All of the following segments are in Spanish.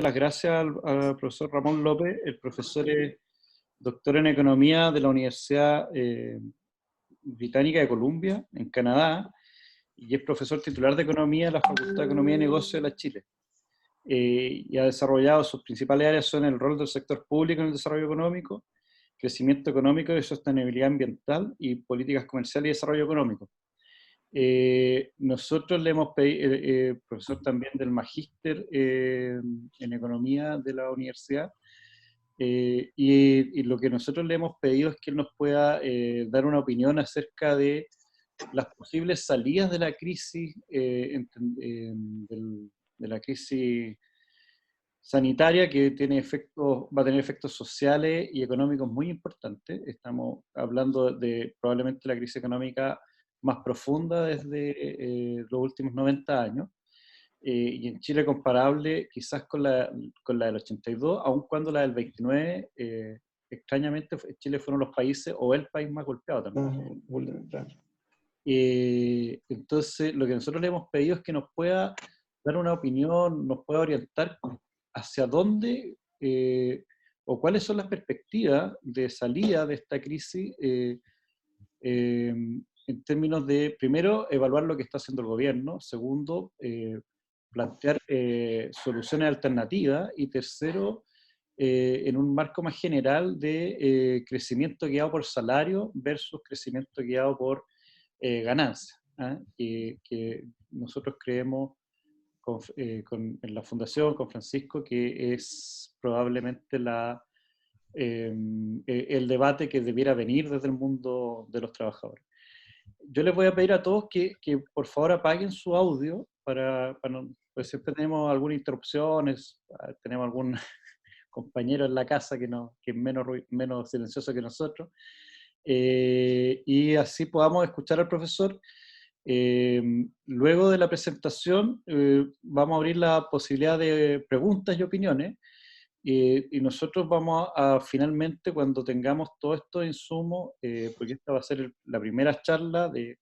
Las gracias al profesor Ramón López. El profesor es doctor en Economía de la Universidad Británica de Columbia, en Canadá, y es profesor titular de Economía de la Facultad de Economía y Negocios de la Chile. Y ha desarrollado sus principales áreas son el rol del sector público en el desarrollo económico, crecimiento económico y sostenibilidad ambiental, y políticas comerciales y desarrollo económico. Nosotros le hemos pedido, profesor también del magíster en economía de la universidad, y lo que nosotros le hemos pedido es que él nos pueda dar una opinión acerca de las posibles salidas de la crisis, de la crisis sanitaria, que tiene efectos, va a tener efectos sociales y económicos muy importantes. Estamos hablando de probablemente la crisis económica más profunda desde los últimos 90 años, y en Chile comparable quizás con la del 82, aun cuando la del 29, extrañamente, Chile fueron los países o el país más golpeado también. Claro. Entonces, lo que nosotros le hemos pedido es que nos pueda dar una opinión, nos pueda orientar hacia dónde o cuáles son las perspectivas de salida de esta crisis, en términos de, primero, evaluar lo que está haciendo el gobierno; segundo, plantear soluciones alternativas; y tercero, en un marco más general de crecimiento guiado por salario versus crecimiento guiado por ganancias, ¿ah? Que nosotros creemos en la Fundación, con Francisco, que es probablemente el debate que debiera venir desde el mundo de los trabajadores. Yo les voy a pedir a todos que por favor apaguen su audio, pues siempre tenemos algunas interrupciones, tenemos algún compañero en la casa que es menos silencioso que nosotros, y así podamos escuchar al profesor. Luego de la presentación vamos a abrir la posibilidad de preguntas y opiniones, y nosotros vamos a finalmente, cuando tengamos todos estos insumos, porque esta va a ser la primera charla de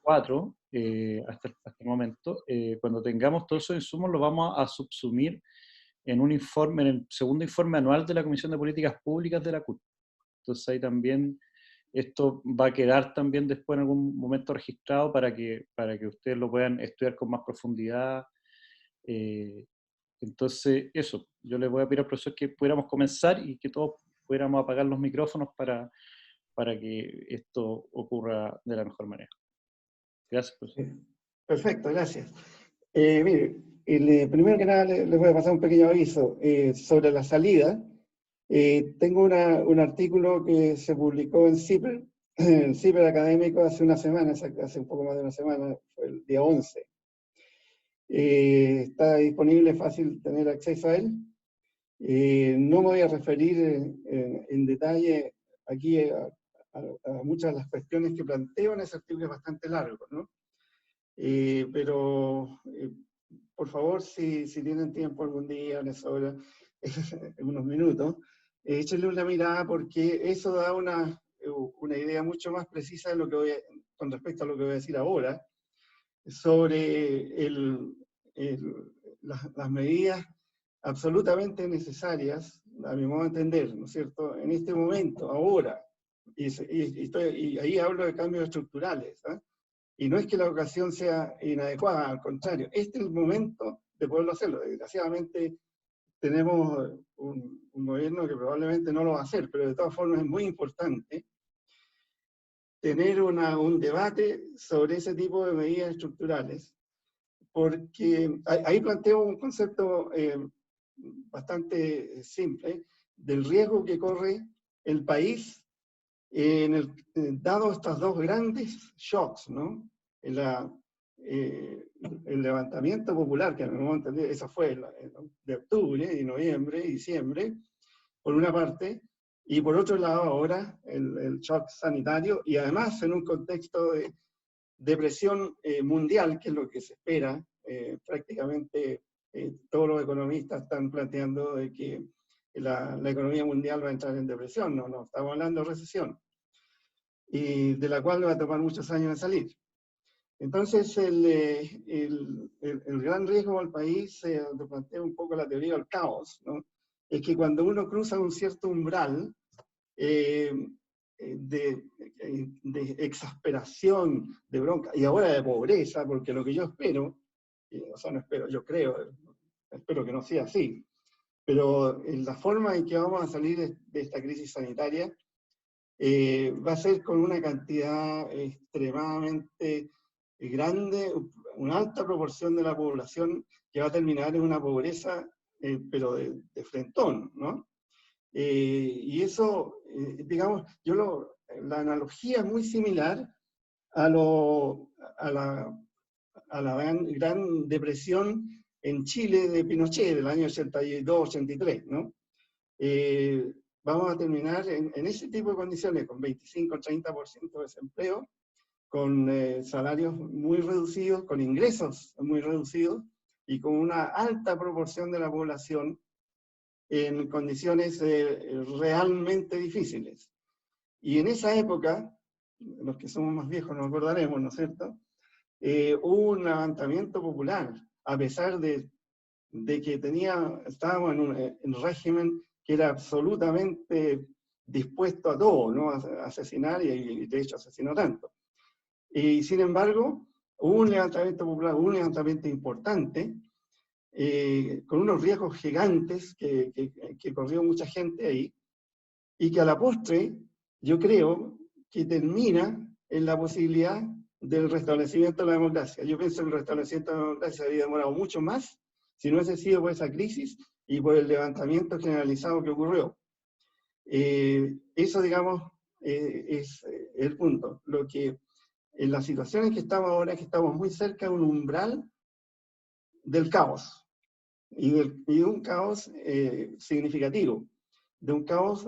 4 hasta el momento, cuando tengamos todos esos insumos los vamos a subsumir en un informe, en el segundo informe anual de la Comisión de Políticas Públicas de la CUT. Entonces ahí también esto va a quedar también después en algún momento registrado para que ustedes lo puedan estudiar con más profundidad. Entonces eso, yo les voy a pedir al profesor que pudiéramos comenzar y que todos pudiéramos apagar los micrófonos para que esto ocurra de la mejor manera. Gracias, profesor. Perfecto, gracias. Mire, primero que nada les voy a pasar un pequeño aviso sobre la salida. Tengo un artículo que se publicó en CIPER Académico hace una semana, hace un poco más de una semana, fue el día 11. Está disponible, fácil tener acceso a él. No me voy a referir en detalle aquí a muchas de las cuestiones que planteo en ese artículo, es bastante largo, ¿no? Pero por favor, si tienen tiempo algún día, les sobra unos minutos, échenle una mirada, porque eso da una idea mucho más precisa de lo que con respecto a lo que voy a decir ahora, sobre las medidas absolutamente necesarias, a mi modo de entender, ¿no es cierto?, en este momento, ahora, y ahí hablo de cambios estructurales, ¿eh? Y no es que la ocasión sea inadecuada, al contrario, este es el momento de poderlo hacerlo. Desgraciadamente tenemos un gobierno que probablemente no lo va a hacer, pero de todas formas es muy importante tener un debate sobre ese tipo de medidas estructurales, porque ahí planteo un concepto bastante simple del riesgo que corre el país dado estos dos grandes shocks, ¿no? El levantamiento popular, que a mi modo de entender, eso fue de octubre, y noviembre, y diciembre, por una parte, y por otro lado ahora el shock sanitario, y además en un contexto de depresión mundial, que es lo que se espera. Prácticamente todos los economistas están planteando de que la economía mundial va a entrar en depresión, no estamos hablando de recesión, y de la cual va a tomar muchos años en salir. Entonces, el gran riesgo al país, te planteo un poco la teoría del caos, ¿no? Es que cuando uno cruza un cierto umbral eh, de exasperación, de bronca, y ahora de pobreza, porque lo que yo espero, o sea, no espero, yo creo, espero que no sea así, pero en la forma en que vamos a salir de esta crisis sanitaria va a ser con una cantidad extremadamente grande, una alta proporción de la población que va a terminar en una pobreza, pero de frentón, ¿no? Y eso, digamos, la analogía es muy similar a, a la gran depresión en Chile de Pinochet del año 82-83, ¿no? Vamos a terminar en ese tipo de condiciones, con 25-30% de desempleo, con salarios muy reducidos, con ingresos muy reducidos y con una alta proporción de la población en condiciones realmente difíciles. Y en esa época, los que somos más viejos nos acordaremos, ¿no es cierto? Hubo un levantamiento popular, a pesar de que estábamos en un régimen que era absolutamente dispuesto a todo, ¿no? A asesinar, y de hecho asesinó tanto. Y sin embargo, hubo un levantamiento popular, hubo un levantamiento importante, con unos riesgos gigantes que corrió mucha gente ahí, y que a la postre, yo creo que termina en la posibilidad del restablecimiento de la democracia. Yo pienso que el restablecimiento de la democracia había demorado mucho más si no hubiese sido por esa crisis y por el levantamiento generalizado que ocurrió. Eso, digamos, es el punto. Lo que en la situación en que estamos ahora es que estamos muy cerca de un umbral del caos, y de un caos significativo, de un caos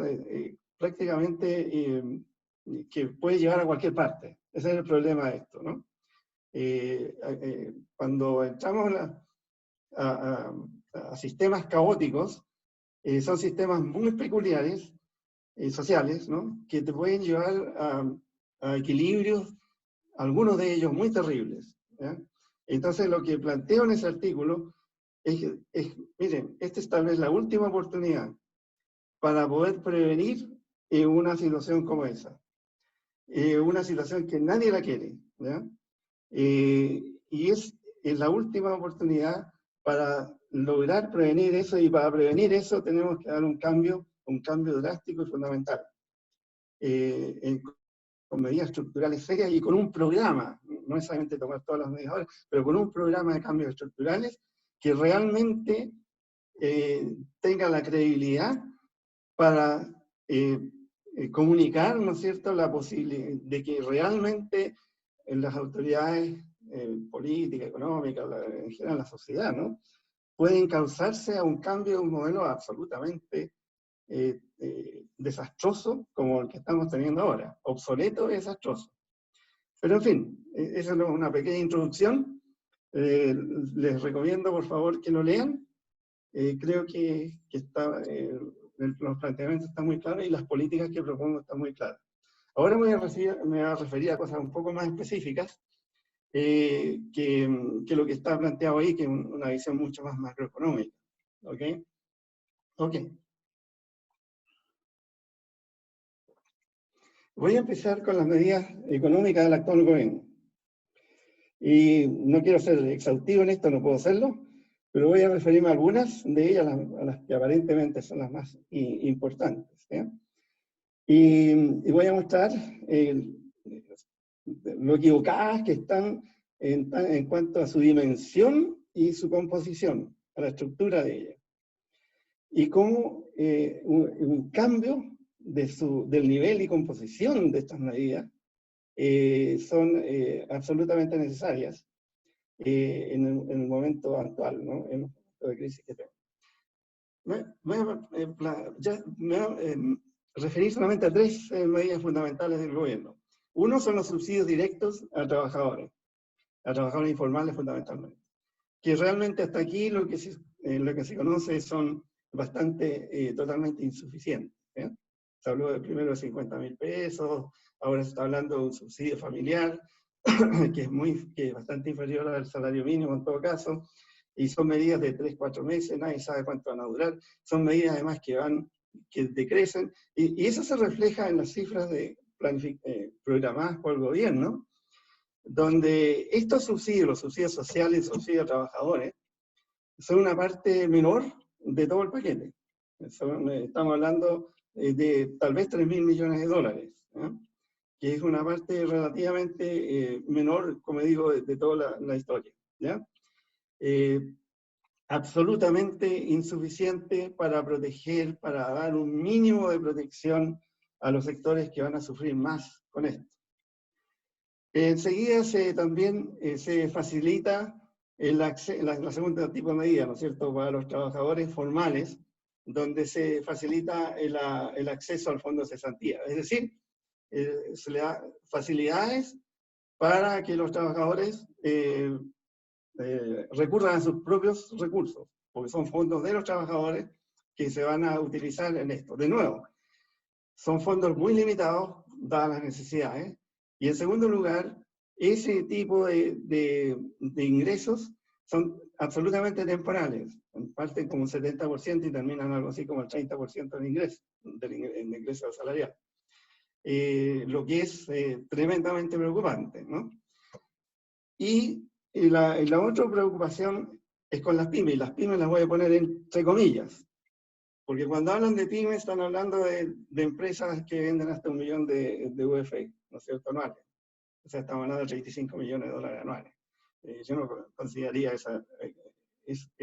prácticamente que puede llegar a cualquier parte. Ese es el problema de esto, ¿no? Cuando entramos a sistemas caóticos, son sistemas muy peculiares, sociales, ¿no? Que te pueden llevar a equilibrios, algunos de ellos muy terribles, ¿ya? Entonces, lo que planteo en ese artículo miren, esta es tal vez la última oportunidad para poder prevenir una situación como esa. Una situación que nadie la quiere, ¿ya? Y es la última oportunidad para lograr prevenir eso, y para prevenir eso tenemos que dar un cambio drástico y fundamental. Con medidas estructurales serias y con un programa, no necesariamente tomar todas las medidas ahora, pero con un programa de cambios estructurales que realmente tenga la credibilidad para comunicar, ¿no es cierto?, la posibilidad de que realmente las autoridades políticas, económicas, en general la sociedad, ¿no?, pueden causarse a un cambio de un modelo absolutamente desastroso como el que estamos teniendo ahora, obsoleto y desastroso. Pero en fin, esa es una pequeña introducción. Les recomiendo por favor que lo lean. Creo que los planteamientos están muy claros y las políticas que propongo están muy claras. Ahora me voy a referir a cosas un poco más específicas que lo que está planteado ahí, que es una visión mucho más macroeconómica. ¿Ok? Ok. Voy a empezar con las medidas económicas del actual gobierno. Y no quiero ser exhaustivo en esto, no puedo serlo, pero voy a referirme a algunas de ellas, a las que aparentemente son las más importantes, ¿eh? Y voy a mostrar lo equivocadas que están en cuanto a su dimensión y su composición, a la estructura de ella. Y cómo un cambio del nivel y composición de estas medidas son absolutamente necesarias en el momento actual, ¿no?, en el momento de crisis que tenemos. Me voy a referir solamente a tres medidas fundamentales del gobierno. Uno son los subsidios directos a trabajadores informales fundamentalmente, que realmente hasta aquí lo que se conoce son totalmente insuficientes, ¿eh? Se habló primero de 50.000 pesos, ahora se está hablando de un subsidio familiar, que es bastante inferior al salario mínimo en todo caso, y son medidas de 3, 4 meses, nadie sabe cuánto van a durar, son medidas además que decrecen, y eso se refleja en las cifras programadas por el gobierno, donde estos subsidios, los subsidios sociales, subsidios a trabajadores, son una parte menor de todo el paquete. Estamos hablando de tal vez 3.000 millones de dólares, ¿no? Que es una parte relativamente menor, como digo, de toda la historia, ¿ya? Absolutamente insuficiente para proteger, para dar un mínimo de protección a los sectores que van a sufrir más con esto. Enseguida también se facilita la segunda tipo de medida, ¿no es cierto?, para los trabajadores formales, donde se facilita el acceso al fondo de cesantía. Es decir, se le da facilidades para que los trabajadores recurran a sus propios recursos, porque son fondos de los trabajadores que se van a utilizar en esto. De nuevo, son fondos muy limitados, dadas las necesidades. Y en segundo lugar, ese tipo de ingresos son absolutamente temporales. Parten como un 70% y terminan algo así como el 30% del ingreso salarial. Lo que es tremendamente preocupante, ¿no? Y la otra preocupación es con las pymes, y las pymes las voy a poner entre comillas, porque cuando hablan de pymes están hablando de empresas que venden hasta 1 millón de UF, ¿no es cierto?, anuales. O sea, estamos hablando de 35 millones de dólares anuales. Yo no consideraría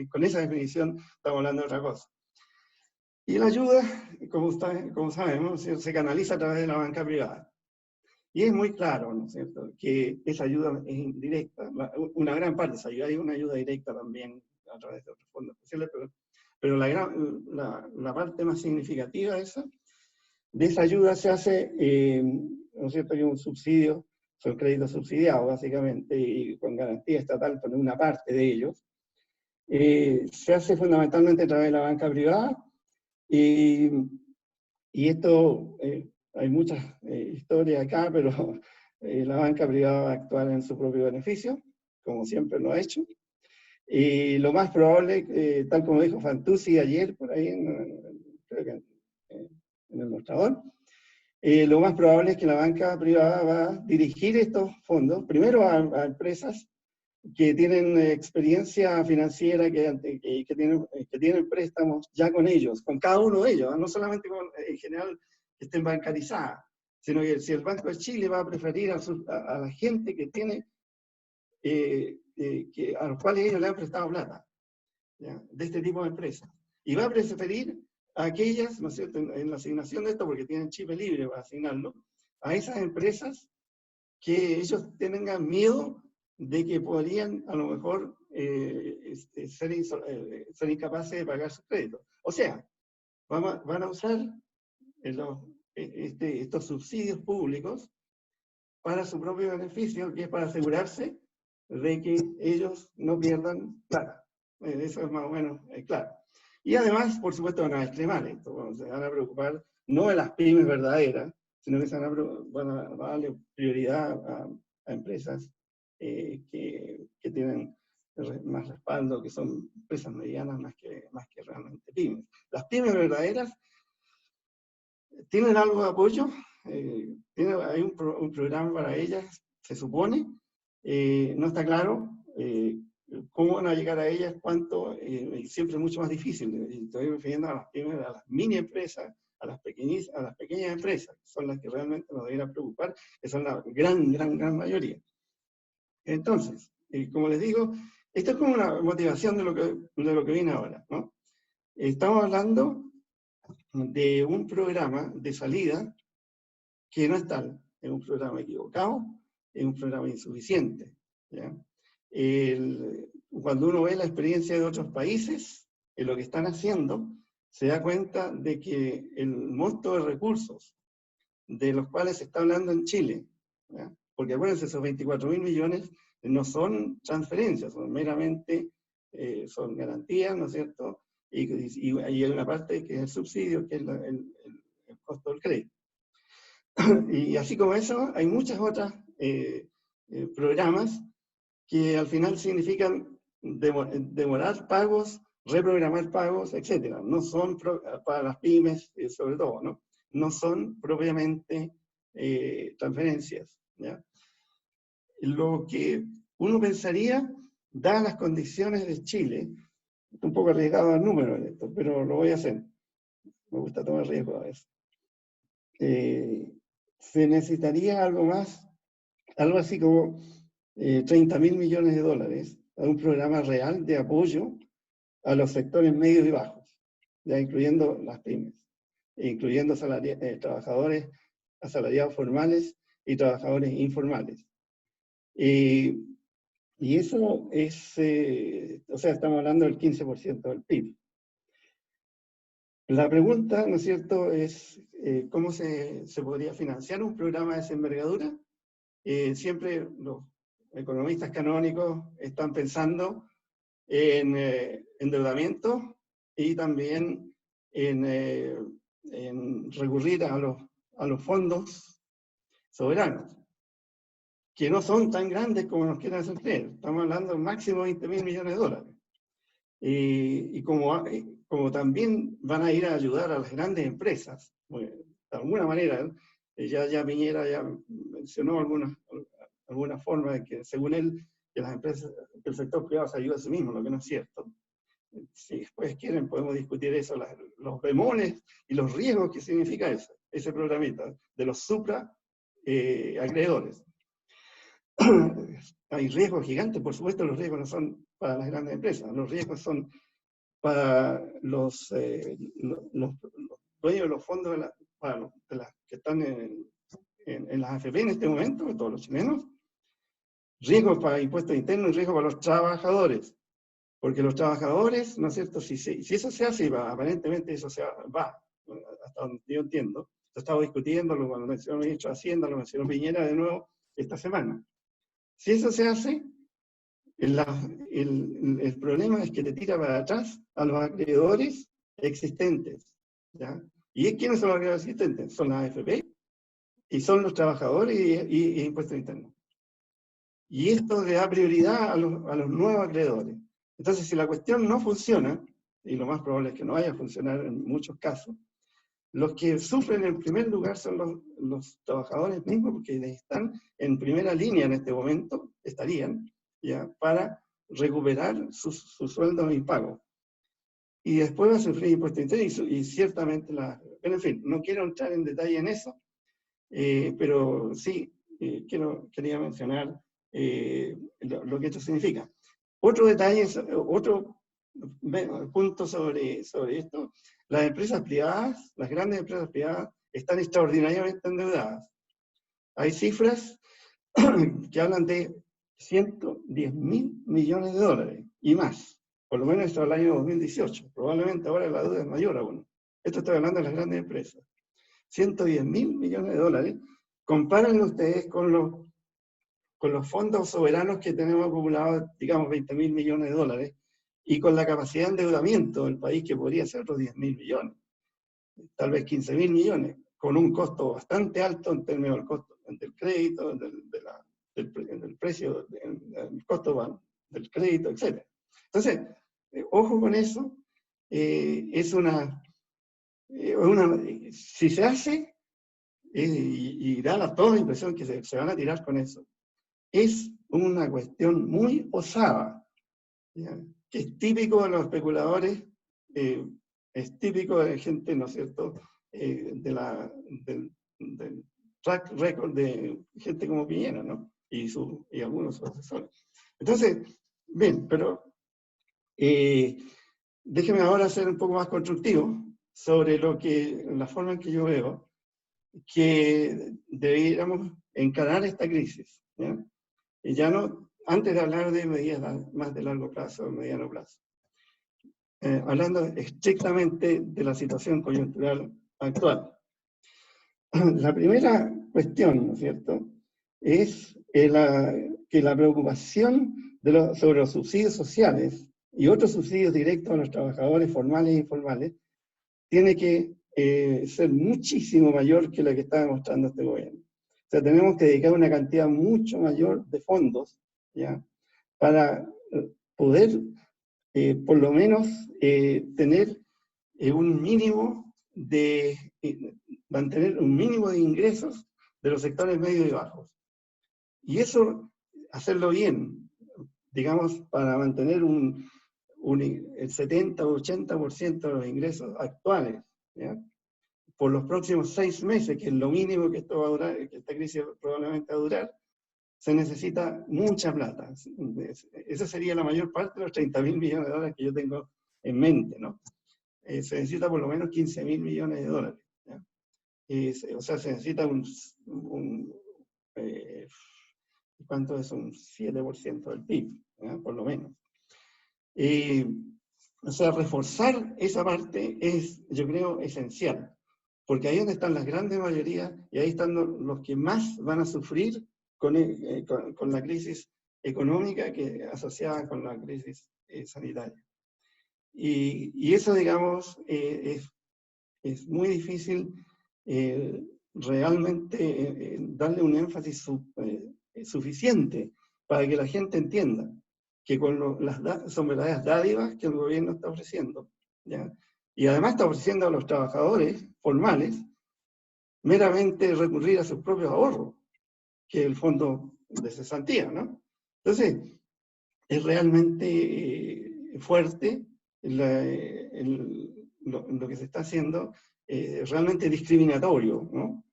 con esa definición estamos hablando de otra cosa. Y la ayuda, como sabemos, se canaliza a través de la banca privada. Y es muy claro, ¿no es cierto?, que esa ayuda es indirecta. Una gran parte de esa ayuda, hay una ayuda directa también a través de otros fondos especiales, pero la parte más significativa de esa ayuda se hace, ¿no es cierto?, que un subsidio, son créditos subsidiados básicamente, y con garantía estatal por una parte de ellos. Se hace fundamentalmente a través de la banca privada, y esto, hay muchas historias acá, pero la banca privada va a actuar en su propio beneficio, como siempre lo ha hecho. Y lo más probable, tal como dijo Fantuzzi ayer, por ahí, creo que en el mostrador, lo más probable es que la banca privada va a dirigir estos fondos, primero a empresas que tienen experiencia financiera, que tienen préstamos ya con ellos, con cada uno de ellos, no solamente en general que estén bancarizadas, sino que si el Banco de Chile va a preferir a la gente que tiene, a los cuales ellos le han prestado plata, ¿ya?, de este tipo de empresas. Y va a preferir a aquellas, ¿no es cierto?, en la asignación de esto, porque tienen chip libre para asignarlo, a esas empresas que ellos tengan miedo de que podrían a lo mejor ser incapaces de pagar sus créditos. O sea, van a usar estos subsidios públicos para su propio beneficio, que es para asegurarse de que ellos no pierdan plata. Eso es más o menos claro. Y además, por supuesto, van a extremar esto, se van a preocupar no de las pymes verdaderas, sino que van a darle prioridad a empresas que tienen más respaldo, que son empresas medianas más que realmente pymes. Las pymes verdaderas tienen algo de apoyo, hay un programa para ellas, se supone, no está claro cómo van a llegar a ellas, cuánto, siempre es mucho más difícil. Estoy refiriendo a las pymes, a las mini empresas, a las pequeñas empresas, que son las que realmente nos deberían preocupar, que son la gran mayoría. Entonces, como les digo, esto es como una motivación de lo que viene ahora, ¿no? Estamos hablando de un programa de salida que no es tal, es un programa equivocado, es un programa insuficiente, ¿ya? Cuando uno ve la experiencia de otros países, en lo que están haciendo, se da cuenta de que el monto de recursos de los cuales se está hablando en Chile, ¿ya?, porque acuérdense, esos 24.000 millones no son transferencias, son meramente, son garantías, ¿no es cierto?, y hay una parte que es el subsidio, que es el costo del crédito. Y así como eso, hay muchas otras programas que al final significan demorar pagos, reprogramar pagos, etc. No son para las pymes, sobre todo, ¿no? No son propiamente transferencias, ¿ya? Lo que uno pensaría, dadas las condiciones de Chile, un poco arriesgado el número en esto, pero lo voy a hacer. Me gusta tomar riesgo a veces. Se necesitaría algo más, algo así como 30.000 millones de dólares a un programa real de apoyo a los sectores medios y bajos, ya incluyendo las pymes, incluyendo trabajadores asalariados formales y trabajadores informales. Y eso es, o sea, estamos hablando del 15% del PIB. La pregunta, ¿no es cierto?, es ¿cómo se podría financiar un programa de esa envergadura? Siempre los economistas canónicos están pensando en endeudamiento y también en recurrir a los fondos soberanos, que no son tan grandes como nos quieren hacer creer. Estamos hablando de máximo 20.000 millones de dólares. Y como también van a ir a ayudar a las grandes empresas, de alguna manera, ya Piñera ya mencionó alguna forma de que, según él, que las empresas, que el sector privado se ayuda a sí mismo, lo que no es cierto. Si después quieren, podemos discutir eso, los bemoles y los riesgos que significa ese programita de los acreedores. Hay riesgos gigantes, por supuesto. Los riesgos no son para las grandes empresas, los riesgos son para los dueños de los fondos de las que están en las AFP en este momento, de todos los chilenos, riesgos para impuestos internos y riesgos para los trabajadores, porque los trabajadores, ¿no es cierto?, si eso se hace, aparentemente eso se va, hasta donde yo entiendo, lo estaba discutiendo, lo mencionó el ministro de Hacienda, lo mencionó Piñera de nuevo esta semana. Si eso se hace, el problema es que te tira para atrás a los acreedores existentes, ¿ya? ¿Y quiénes son los acreedores existentes? Son las AFP y son los trabajadores y impuestos internos. Y esto le da prioridad a los nuevos acreedores. Entonces, si la cuestión no funciona, y lo más probable es que no vaya a funcionar en muchos casos, los que sufren en primer lugar son los trabajadores mismos, porque están en primera línea en este momento, estarían, ya, para recuperar sus sueldos y pagos. Y después va a sufrir impuestos internos y ciertamente pero en fin, no quiero entrar en detalle en eso, pero sí quería mencionar lo que esto significa. Otro detalle, otro punto sobre esto: las empresas privadas, las grandes empresas privadas, están extraordinariamente endeudadas. Hay cifras que hablan de 110.000 millones de dólares y más, por lo menos hasta el año 2018. Probablemente ahora la deuda es mayor aún. Esto estoy hablando de las grandes empresas. 110.000 millones de dólares. Compárenlo ustedes con los fondos soberanos que tenemos acumulados, digamos 20.000 millones de dólares, y con la capacidad de endeudamiento del país, que podría ser otros 10.000 millones, tal vez 15.000 millones, con un costo bastante alto en términos del costo del crédito, del precio, del costo del crédito, etc. Entonces, ojo con eso. Si se hace, y da toda la impresión que se van a tirar con eso, es una cuestión muy osada, ¿ya?, que es típico de los especuladores, es típico de gente, ¿no es cierto?, del track record de gente como Piñera, ¿no?, y algunos asesores. Entonces, bien, pero déjeme ahora ser un poco más constructivo sobre la forma en que yo veo que debiéramos encarar esta crisis, ¿ya? Y ya no, antes de hablar de medidas más de largo plazo o mediano plazo, hablando estrictamente de la situación coyuntural actual. La primera cuestión, ¿no es cierto?, es que la preocupación sobre los subsidios sociales y otros subsidios directos a los trabajadores formales e informales tiene que ser muchísimo mayor que la que está demostrando este gobierno. sea, tenemos que dedicar una cantidad mucho mayor de fondos, ¿ya? Para poder, por lo menos, tener un mínimo de, mantener un mínimo de ingresos de los sectores medios y bajos. Y eso, hacerlo bien, digamos, para mantener el 70 o 80% de los ingresos actuales, ¿ya? Por los próximos 6 meses, que es lo mínimo que esto va a durar, que esta crisis probablemente va a durar, se necesita mucha plata. Esa sería la mayor parte de los 30.000 millones de dólares que yo tengo en mente, ¿no? Se necesita por lo menos 15.000 millones de dólares, ¿ya? O sea, se necesita ¿cuánto es? Un 7% del PIB, ¿ya? Por lo menos. O sea, reforzar esa parte es, yo creo, esencial, porque ahí es donde están las grandes mayorías y ahí están los que más van a sufrir con la crisis económica asociada con la crisis sanitaria. Y eso, digamos, es muy difícil realmente darle un énfasis suficiente para que la gente entienda que son verdaderas dádivas que el gobierno está ofreciendo, ¿ya? Y además está ofreciendo a los trabajadores formales meramente recurrir a sus propios ahorros, que es el fondo de cesantía, ¿no? Entonces, es realmente fuerte lo que se está haciendo, realmente discriminatorio, ¿no?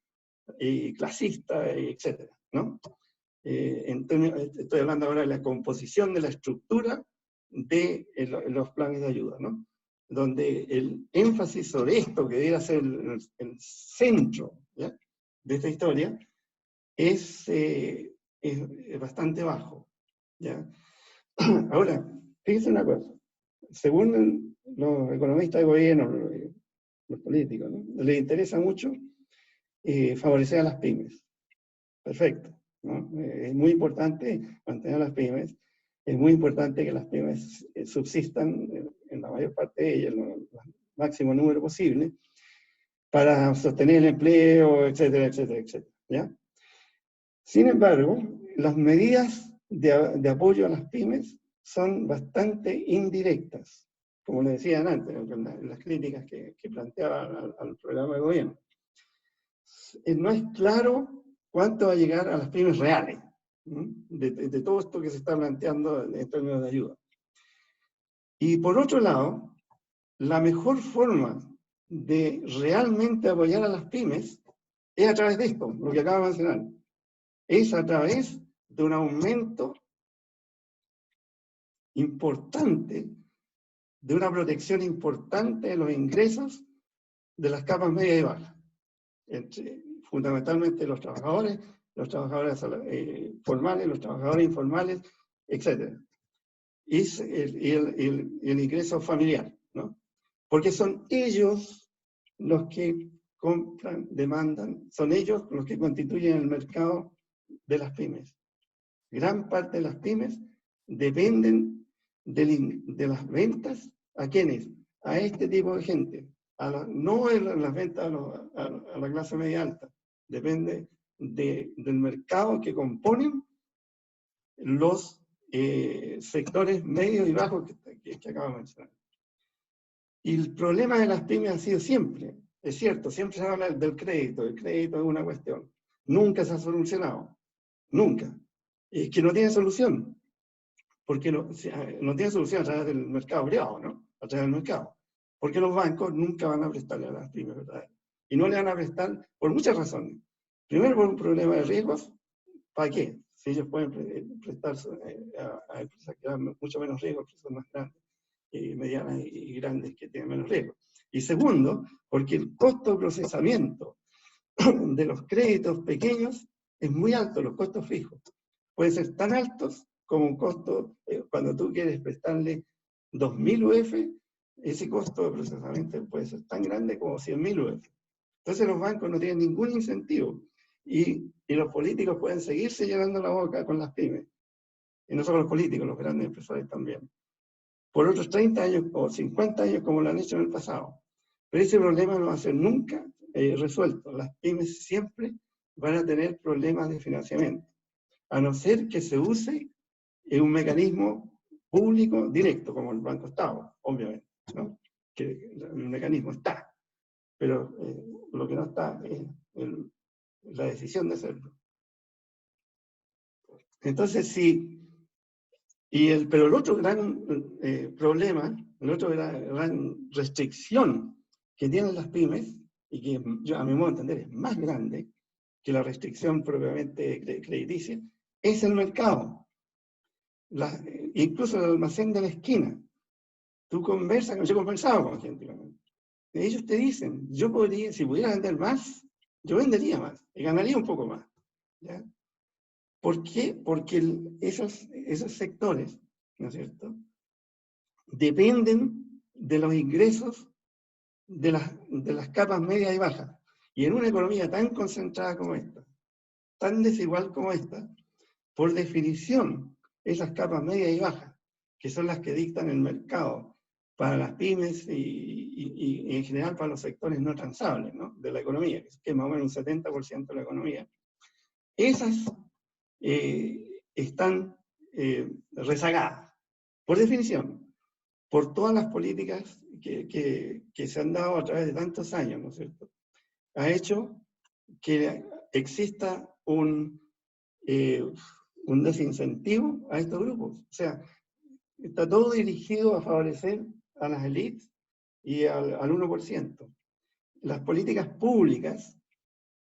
Clasista, etcétera, ¿no? Estoy hablando ahora de la composición de la estructura de los planes de ayuda, ¿no? Donde el énfasis sobre esto, que debería ser el centro, ¿ya?, de esta historia, es bastante bajo, ¿ya? Ahora, fíjense una cosa, según los economistas de gobierno, los políticos, ¿no?, les interesa mucho favorecer a las pymes. Perfecto, ¿no? Es muy importante mantener a las pymes, es muy importante que las pymes subsistan en la mayor parte de ellas, el máximo número posible, para sostener el empleo, etcétera, etcétera, etcétera, ¿ya? Sin embargo, las medidas de apoyo a las pymes son bastante indirectas, como les decía antes, en las críticas que planteaba al programa de gobierno. No es claro cuánto va a llegar a las pymes reales, de todo esto que se está planteando en términos de ayuda. Y por otro lado, la mejor forma de realmente apoyar a las pymes es a través de esto, lo que acabo de mencionar. Es a través de un aumento importante, de una protección importante de los ingresos de las capas medias y bajas, fundamentalmente los trabajadores formales, los trabajadores informales, etc. Y el ingreso familiar, ¿no? Porque son ellos los que compran, demandan, son ellos los que constituyen el mercado de las pymes. Gran parte de las pymes dependen de las ventas. ¿A quiénes? A este tipo de gente. No en las ventas a la clase media alta. Depende del mercado que componen los sectores medios y bajos que acabo de mencionar. Y el problema de las pymes ha sido siempre, es cierto, siempre se habla del crédito. El crédito es una cuestión. Nunca se ha solucionado. Nunca. Es que no tiene solución. Porque no tiene solución a través del mercado privado, ¿no? A través del mercado. Porque los bancos nunca van a prestarle a las pymes, ¿verdad? Y no le van a prestar por muchas razones. Primero, por un problema de riesgos. ¿Para qué? Si ellos pueden prestar a empresas que dan mucho menos riesgo, que son más grandes, medianas y grandes que tienen menos riesgo. Y segundo, porque el costo de procesamiento de los créditos pequeños es muy alto, los costos fijos. Pueden ser tan altos como un costo, cuando tú quieres prestarle 2.000 UF, ese costo de procesamiento puede ser tan grande como 100.000 UF. Entonces los bancos no tienen ningún incentivo y los políticos pueden seguirse llenando la boca con las pymes. Y no solo los políticos, los grandes empresarios también. Por otros 30 años o 50 años como lo han hecho en el pasado. Pero ese problema no va a ser nunca resuelto. Las pymes siempre van a tener problemas de financiamiento, a no ser que se use un mecanismo público directo, como el Banco Estado, obviamente, ¿no? Que el mecanismo está, pero lo que no está es la decisión de hacerlo. Entonces, sí, pero el otro gran problema, la otra gran restricción que tienen las pymes, y que yo, a mi modo de entender es más grande que la restricción propiamente crediticia, es el mercado. Incluso el almacén de la esquina. Tú conversas, yo he conversado con gente, ellos te dicen, yo podría, si pudiera vender más, yo vendería más, y ganaría un poco más. ¿Ya? ¿Por qué? Porque esos sectores, ¿no es cierto?, dependen de los ingresos de las capas medias y bajas. Y en una economía tan concentrada como esta, tan desigual como esta, por definición, esas capas medias y bajas, que son las que dictan el mercado para las pymes y en general para los sectores no transables, ¿no?, de la economía, que es más o menos un 70% de la economía, esas están rezagadas, por definición, por todas las políticas que se han dado a través de tantos años, ¿no es cierto? Ha hecho que exista un desincentivo a estos grupos. O sea, está todo dirigido a favorecer a las élites y al 1%. Las políticas públicas,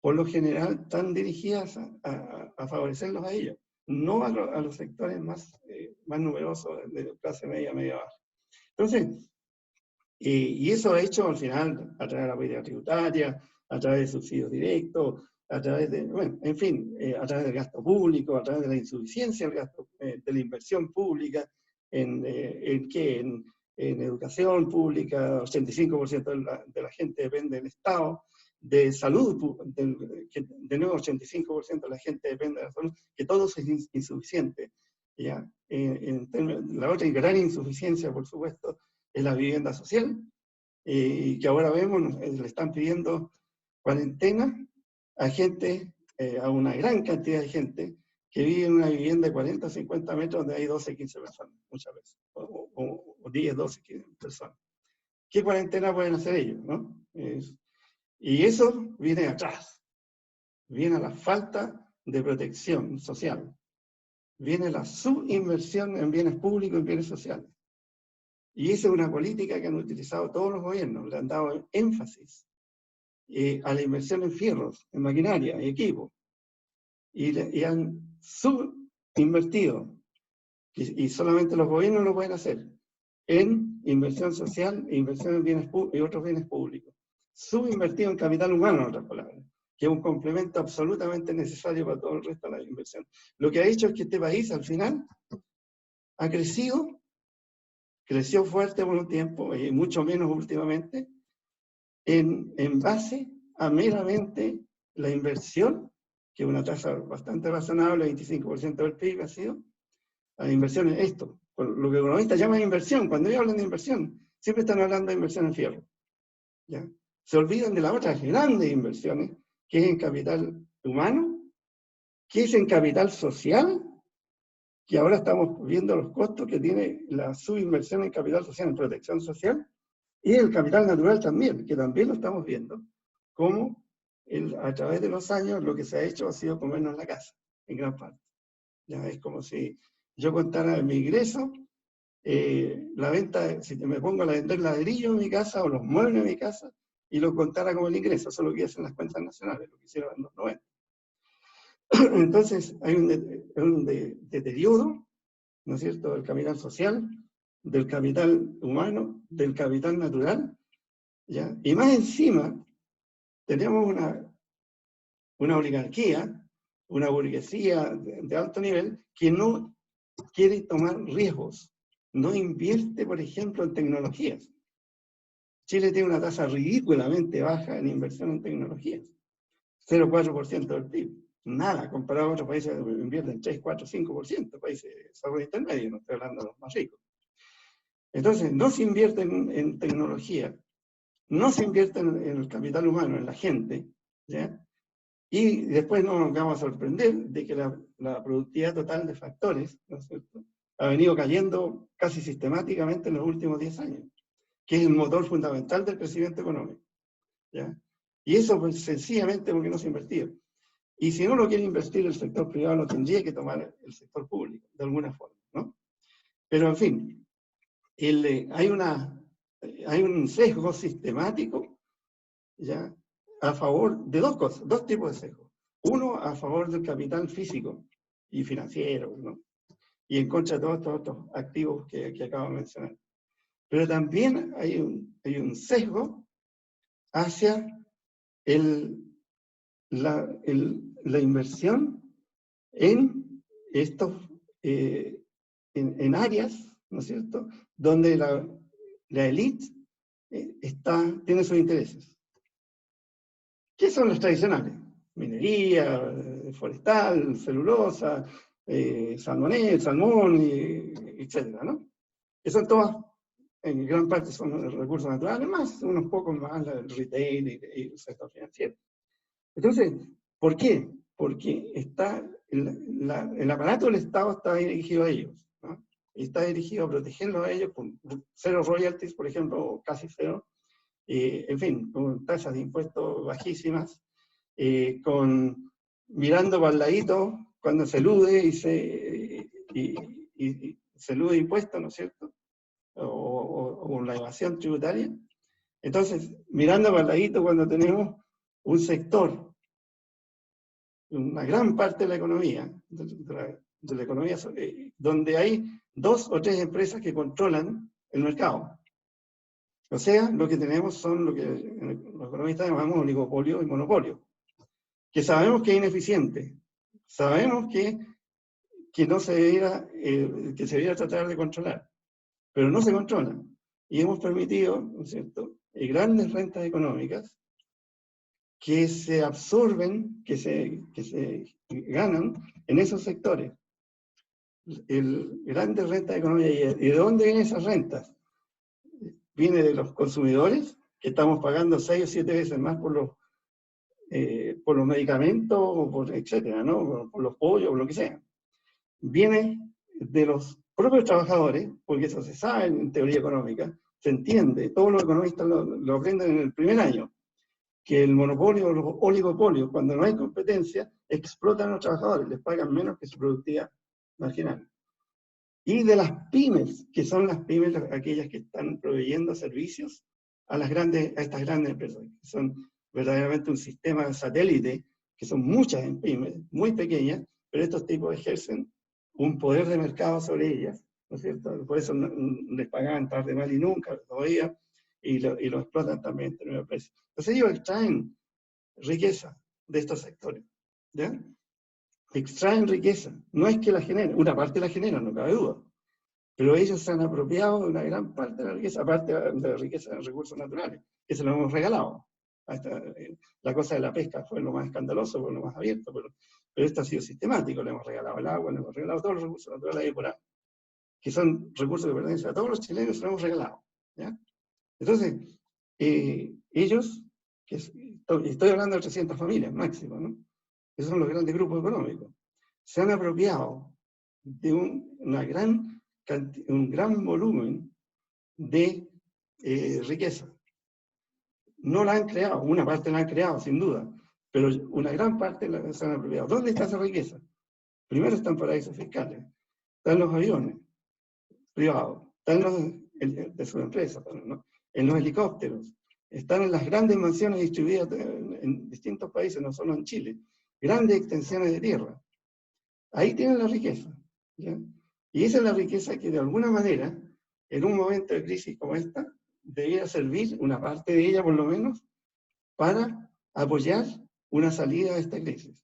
por lo general, están dirigidas a favorecerlos a ellos, no a los sectores más numerosos de clase media, media baja. Entonces, y eso ha hecho al final a través de la política tributaria, a través de subsidios directos, a través de, bueno, en fin, a través del gasto público, a través de la insuficiencia del gasto, de la inversión pública, en educación pública, 85% de la gente depende del Estado, de salud, de nuevo 85% de la gente depende de la salud, que todo eso es insuficiente. ¿Ya? La otra gran insuficiencia, por supuesto, es la vivienda social, y que ahora vemos, le están pidiendo cuarentena a gente, a una gran cantidad de gente que vive en una vivienda de 40 o 50 metros donde hay 12, 15 personas, muchas veces, o 10, 12, 15 personas. ¿Qué cuarentena pueden hacer ellos, no? Y eso viene atrás, viene a la falta de protección social, viene la subinversión en bienes públicos y bienes sociales. Y esa es una política que han utilizado todos los gobiernos, le han dado énfasis a la inversión en fierros, en maquinaria, en equipo, y han subinvertido, y solamente los gobiernos lo pueden hacer, en inversión social e inversión en bienes y otros bienes públicos. Subinvertido en capital humano, en otras palabras, que es un complemento absolutamente necesario para todo el resto de la inversión. Lo que ha hecho es que este país, al final, ha crecido, creció fuerte por un tiempo, y mucho menos últimamente, en base a meramente la inversión, que es una tasa bastante razonable, 25% del PIB ha sido, a la inversión en esto, lo que economistas llaman inversión. Cuando ellos hablan de inversión, siempre están hablando de inversión en fierro. ¿Ya? Se olvidan de las otras grandes inversiones, que es en capital humano, que es en capital social, que ahora estamos viendo los costos que tiene la subinversión en capital social, en protección social, y el capital natural también, que también lo estamos viendo, como a través de los años lo que se ha hecho ha sido comernos la casa, en gran parte. Ya es como si yo contara mi ingreso, la venta, si me pongo a vender ladrillos en mi casa o los muebles en mi casa, y lo contara como el ingreso, eso es lo que hacen las cuentas nacionales, lo que hicieron en los 90. Entonces hay un deterioro, ¿no es cierto?, del capital social, del capital humano, del capital natural, ¿ya? Y más encima, tenemos una oligarquía, una burguesía de alto nivel que no quiere tomar riesgos, no invierte, por ejemplo, en tecnologías. Chile tiene una tasa ridículamente baja en inversión en tecnologías, 0,4% del PIB. Nada, comparado a otros países que invierten 3, 4, 5%, países de desarrollo intermedio, no estoy hablando de los más ricos. Entonces, no se invierte en tecnología, no se invierte en el capital humano, en la gente, ¿ya? Y después no nos vamos a sorprender de que la productividad total de factores, ¿no es cierto?, ha venido cayendo casi sistemáticamente en los últimos 10 años, que es el motor fundamental del crecimiento económico, ¿ya? Y eso pues sencillamente porque no se ha invertido. Y si no lo quiere invertir el sector privado, lo tendría que tomar el sector público, de alguna forma, ¿no? Pero en fin, hay un sesgo sistemático, ¿ya?, a favor de dos cosas, dos tipos de sesgos. Uno, a favor del capital físico y financiero, ¿no?, y en contra de todos estos otros activos que acabo de mencionar. Pero también hay un sesgo hacia la inversión en estos, en áreas, ¿no es cierto?, donde la élite tiene sus intereses. ¿Qué son los tradicionales? Minería, forestal, celulosa, salmón, etcétera, ¿no? Que son todas, en gran parte son recursos naturales, más unos pocos más el retail y el sector financiero. Entonces, ¿por qué? Porque el aparato del Estado está dirigido a ellos, ¿no? Y está dirigido a protegerlos a ellos con cero royalties, por ejemplo, o casi cero, en fin, con tasas de impuestos bajísimas, mirando para el ladito cuando se elude y se elude impuestos, ¿no es cierto?, o la evasión tributaria. Entonces, mirando para el ladito cuando tenemos un sector, una gran parte de la economía, donde hay 2 o 3 empresas que controlan el mercado. O sea, lo que tenemos son lo que los economistas llamamos oligopolio y monopolio, que sabemos que es ineficiente, sabemos que no se debiera, que se debiera tratar de controlar, pero no se controlan. Y hemos permitido, ¿no es cierto?, grandes rentas económicas que se absorben, que se ganan en esos sectores. Grandes rentas económicas. ¿Y de dónde vienen esas rentas? Viene de los consumidores, que estamos pagando 6 o 7 veces más por los medicamentos, o etcétera, ¿no?, por los pollos, o lo que sea. Viene de los propios trabajadores, porque eso se sabe en teoría económica, se entiende, todos los economistas lo aprenden en el primer año, que el monopolio o los oligopolios, cuando no hay competencia, explotan a los trabajadores, les pagan menos que su productividad marginal. Y de las pymes, que son las pymes aquellas que están proveyendo servicios a estas grandes empresas, que son verdaderamente un sistema de satélite, que son muchas en pymes, muy pequeñas, pero estos tipos ejercen un poder de mercado sobre ellas, ¿no es cierto? Por eso les pagaban tarde, mal y nunca, todavía, y lo explotan también en términos de precio. Entonces ellos extraen riqueza de estos sectores, ¿ya? Extraen riqueza, no es que la generen, una parte la generan, no cabe duda, pero ellos se han apropiado de una gran parte de la riqueza, aparte de la riqueza de recursos naturales, que se lo hemos regalado. La cosa de la pesca fue lo más escandaloso, fue lo más abierto, pero esto ha sido sistemático, le hemos regalado el agua, le hemos regalado todos los recursos naturales ahí por ahí, que son recursos que pertenecen a todos los chilenos, se lo hemos regalado, ¿ya? Entonces, ellos, estoy hablando de 300 familias máximo, ¿no?, esos son los grandes grupos económicos, se han apropiado de un gran volumen de riqueza. No la han creado, una parte la han creado, sin duda, pero una gran parte se han apropiado. ¿Dónde está esa riqueza? Primero están paraísos fiscales, están los aviones privados, están de sus empresas, ¿no?, en los helicópteros, están en las grandes mansiones distribuidas en distintos países, no solo en Chile, grandes extensiones de tierra. Ahí tienen la riqueza, ¿ya? Y esa es la riqueza que de alguna manera, en un momento de crisis como esta, debiera servir, una parte de ella por lo menos, para apoyar una salida de esta crisis.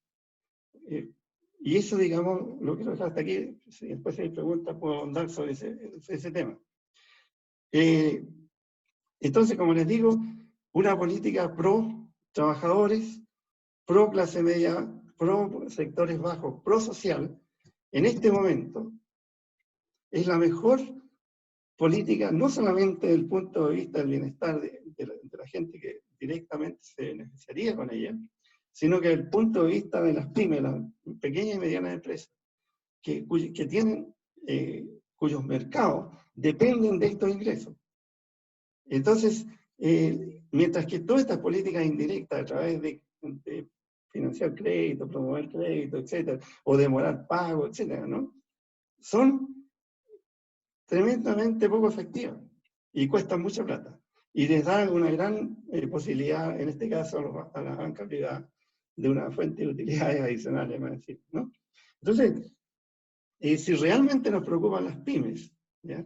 Y eso, digamos, lo quiero dejar hasta aquí. Después si hay preguntas puedo ahondar sobre ese tema. Entonces, como les digo, una política pro trabajadores, pro clase media, pro sectores bajos, pro social, en este momento es la mejor política, no solamente desde el punto de vista del bienestar de la gente que directamente se beneficiaría con ella, sino que desde el punto de vista de las pymes, las pequeñas y medianas empresas, que tienen, cuyos mercados dependen de estos ingresos. Entonces, mientras que todas estas políticas indirectas a través de financiar crédito, promover crédito, etcétera, o demorar pago, etcétera, ¿no? Son tremendamente poco efectivas y cuestan mucha plata. Y les dan una gran posibilidad, en este caso a la banca privada, de una fuente de utilidades adicionales, más decir, ¿no? Entonces, si realmente nos preocupan las pymes, ¿ya?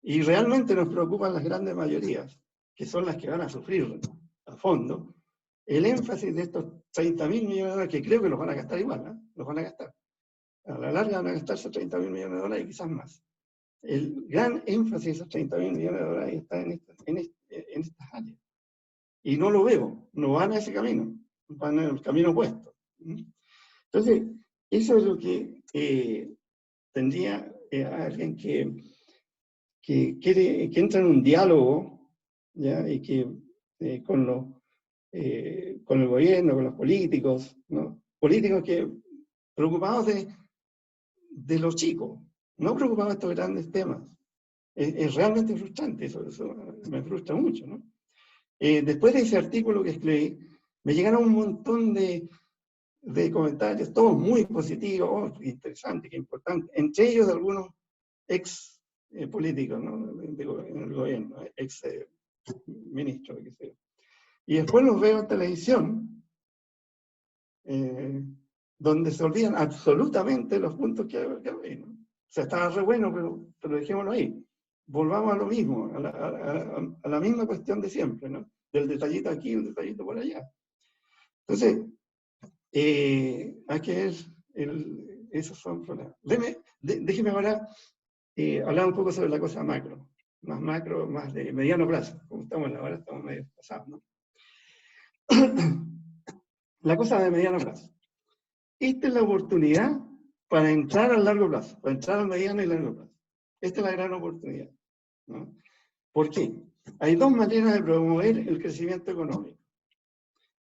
Y realmente nos preocupan las grandes mayorías, que son las que van a sufrir a fondo, el énfasis de estos 30.000 millones de dólares, que creo que los van a gastar igual, ¿eh? Los van a gastar. A la larga van a gastarse 30.000 millones de dólares y quizás más. El gran énfasis de esos 30.000 millones de dólares está en estas áreas. Y no lo veo, no van a ese camino, van en el camino opuesto. Entonces, eso es lo que tendría alguien que entra en un diálogo, ¿ya? Y que con el gobierno, con los políticos, ¿no? Políticos que preocupados de los chicos, no preocupados de estos grandes temas. Es realmente frustrante, eso me frustra mucho, ¿no? Después de ese artículo que escribí, me llegaron un montón de comentarios, todos muy positivos, interesantes, que importantes, entre ellos de algunos ex políticos, ¿no? En el gobierno, ex ministros, qué sé yo. Y después los veo en televisión, donde se olvidan absolutamente los puntos que hablé, ¿no? O sea, estaba re bueno, pero dejémoslo ahí. Volvamos a lo mismo, a la misma cuestión de siempre, ¿no? Del detallito aquí, el detallito por allá. Entonces, hay que ver, esos son problemas. Déjeme ahora hablar un poco sobre la cosa macro, más de mediano plazo, como ahora estamos medio pasados, ¿no? La cosa de mediano plazo. Esta es la oportunidad para entrar al largo plazo, para entrar al mediano y largo plazo. Esta es la gran oportunidad, ¿no? ¿Por qué? Hay dos maneras de promover el crecimiento económico.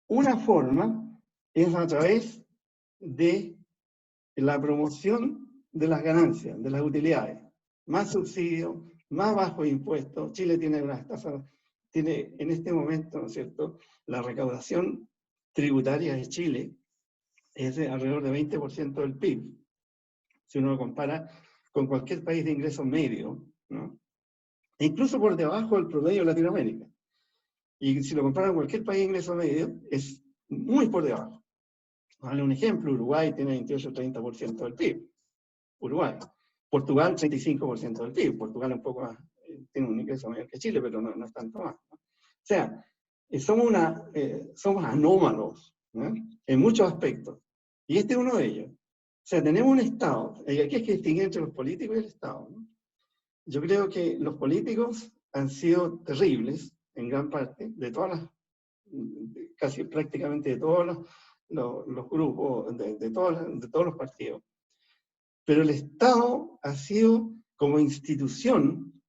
Una forma es a través de la promoción de las ganancias, de las utilidades. Más subsidios, más bajos impuestos. Chile tiene unas tasas, tiene en este momento, ¿no es cierto?, la recaudación tributaria de Chile es de alrededor de 20% del PIB. Si uno lo compara con cualquier país de ingresos medios, ¿no? E incluso por debajo del promedio de Latinoamérica. Y si lo compara con cualquier país de ingresos medios, es muy por debajo. Vale, un ejemplo, Uruguay tiene 28-30% del PIB. Uruguay. Portugal, 35% del PIB. Portugal un poco más, tiene un ingreso mayor que Chile, pero no es tanto más, ¿no? O sea, somos anómalos, ¿no?, en muchos aspectos. Y este es uno de ellos. O sea, tenemos un Estado, y aquí hay que distinguir entre los políticos y el Estado, ¿no? Yo creo que los políticos han sido terribles, en gran parte, casi prácticamente de todos los grupos, de todos los partidos. Pero el Estado ha sido, como institución,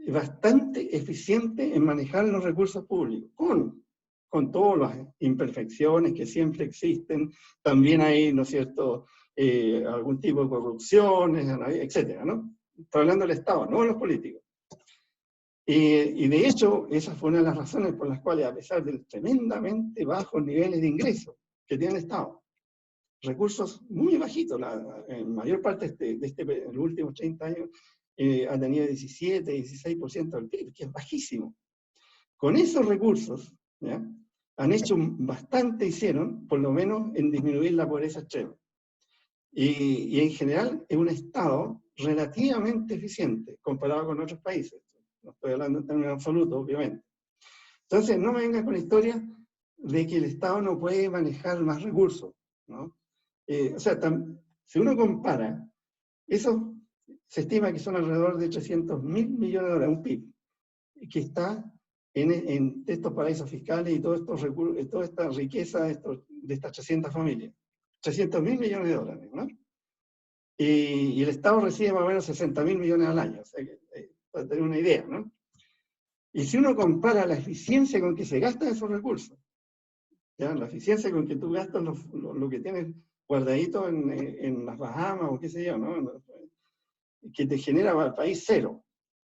bastante eficiente en manejar los recursos públicos, con todas las imperfecciones que siempre existen. También hay, ¿no es cierto?, algún tipo de corrupciones, etcétera, ¿no? Estoy hablando del Estado, no de los políticos. Y de hecho, esa fue una de las razones por las cuales, a pesar de tremendamente bajos niveles de ingresos que tiene el Estado, recursos muy bajitos, en mayor parte en los últimos 30 años ha tenido 17-16% del PIB, que es bajísimo. Con esos recursos, ¿ya?, han hecho bastante, hicieron, por lo menos, en disminuir la pobreza extrema. Y en general es un Estado relativamente eficiente comparado con otros países. No estoy hablando en términos absolutos, obviamente. Entonces, no me vengas con la historia de que el Estado no puede manejar más recursos, ¿no? O sea, si uno compara, eso se estima que son alrededor de 300.000 millones de dólares, un PIB, que está en estos paraísos fiscales y todos estos recursos, toda esta riqueza de estas 300 familias. 300.000 millones de dólares, ¿no? Y el Estado recibe más o menos 60.000 millones al año, o sea, para tener una idea, ¿no? Y si uno compara la eficiencia con que se gastan esos recursos, ¿ya? La eficiencia con que tú gastas lo que tienes guardadito en las Bahamas o qué sé yo, ¿no? Que te genera para el país cero.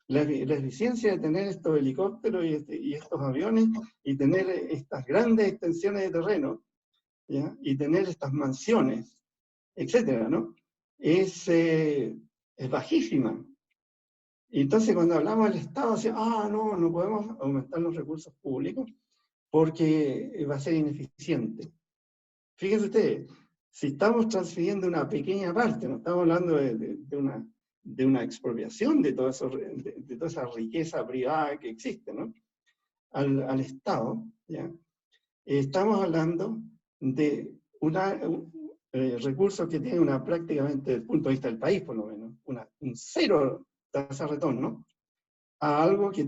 La eficiencia de tener estos helicópteros y estos aviones y tener estas grandes extensiones de terreno, ¿ya? Y tener estas mansiones, etcétera, ¿no? Es bajísima. Y entonces cuando hablamos del Estado, decimos, no podemos aumentar los recursos públicos porque va a ser ineficiente. Fíjense ustedes, si estamos transfiriendo una pequeña parte, no estamos hablando de una expropiación de toda esa riqueza privada que existe, ¿no? Al Estado, ¿ya? Estamos hablando de recursos que tienen prácticamente, desde el punto de vista del país por lo menos, un cero tasa de retorno, a algo que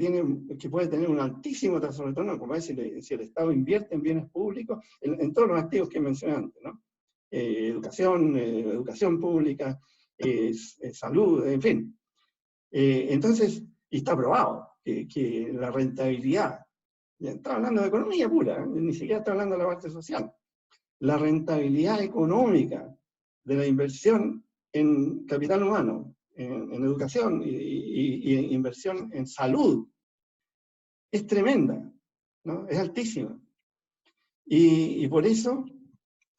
puede tener un altísimo tasa de retorno, como es si el Estado invierte en bienes públicos, en todos los activos que mencioné antes, ¿no? Educación pública, salud, en fin. Entonces, y está probado que la rentabilidad, ya está hablando de economía pura, ni siquiera está hablando de la parte social, la rentabilidad económica de la inversión en capital humano, en educación y inversión en salud, es tremenda, ¿no? Es altísima. Y por eso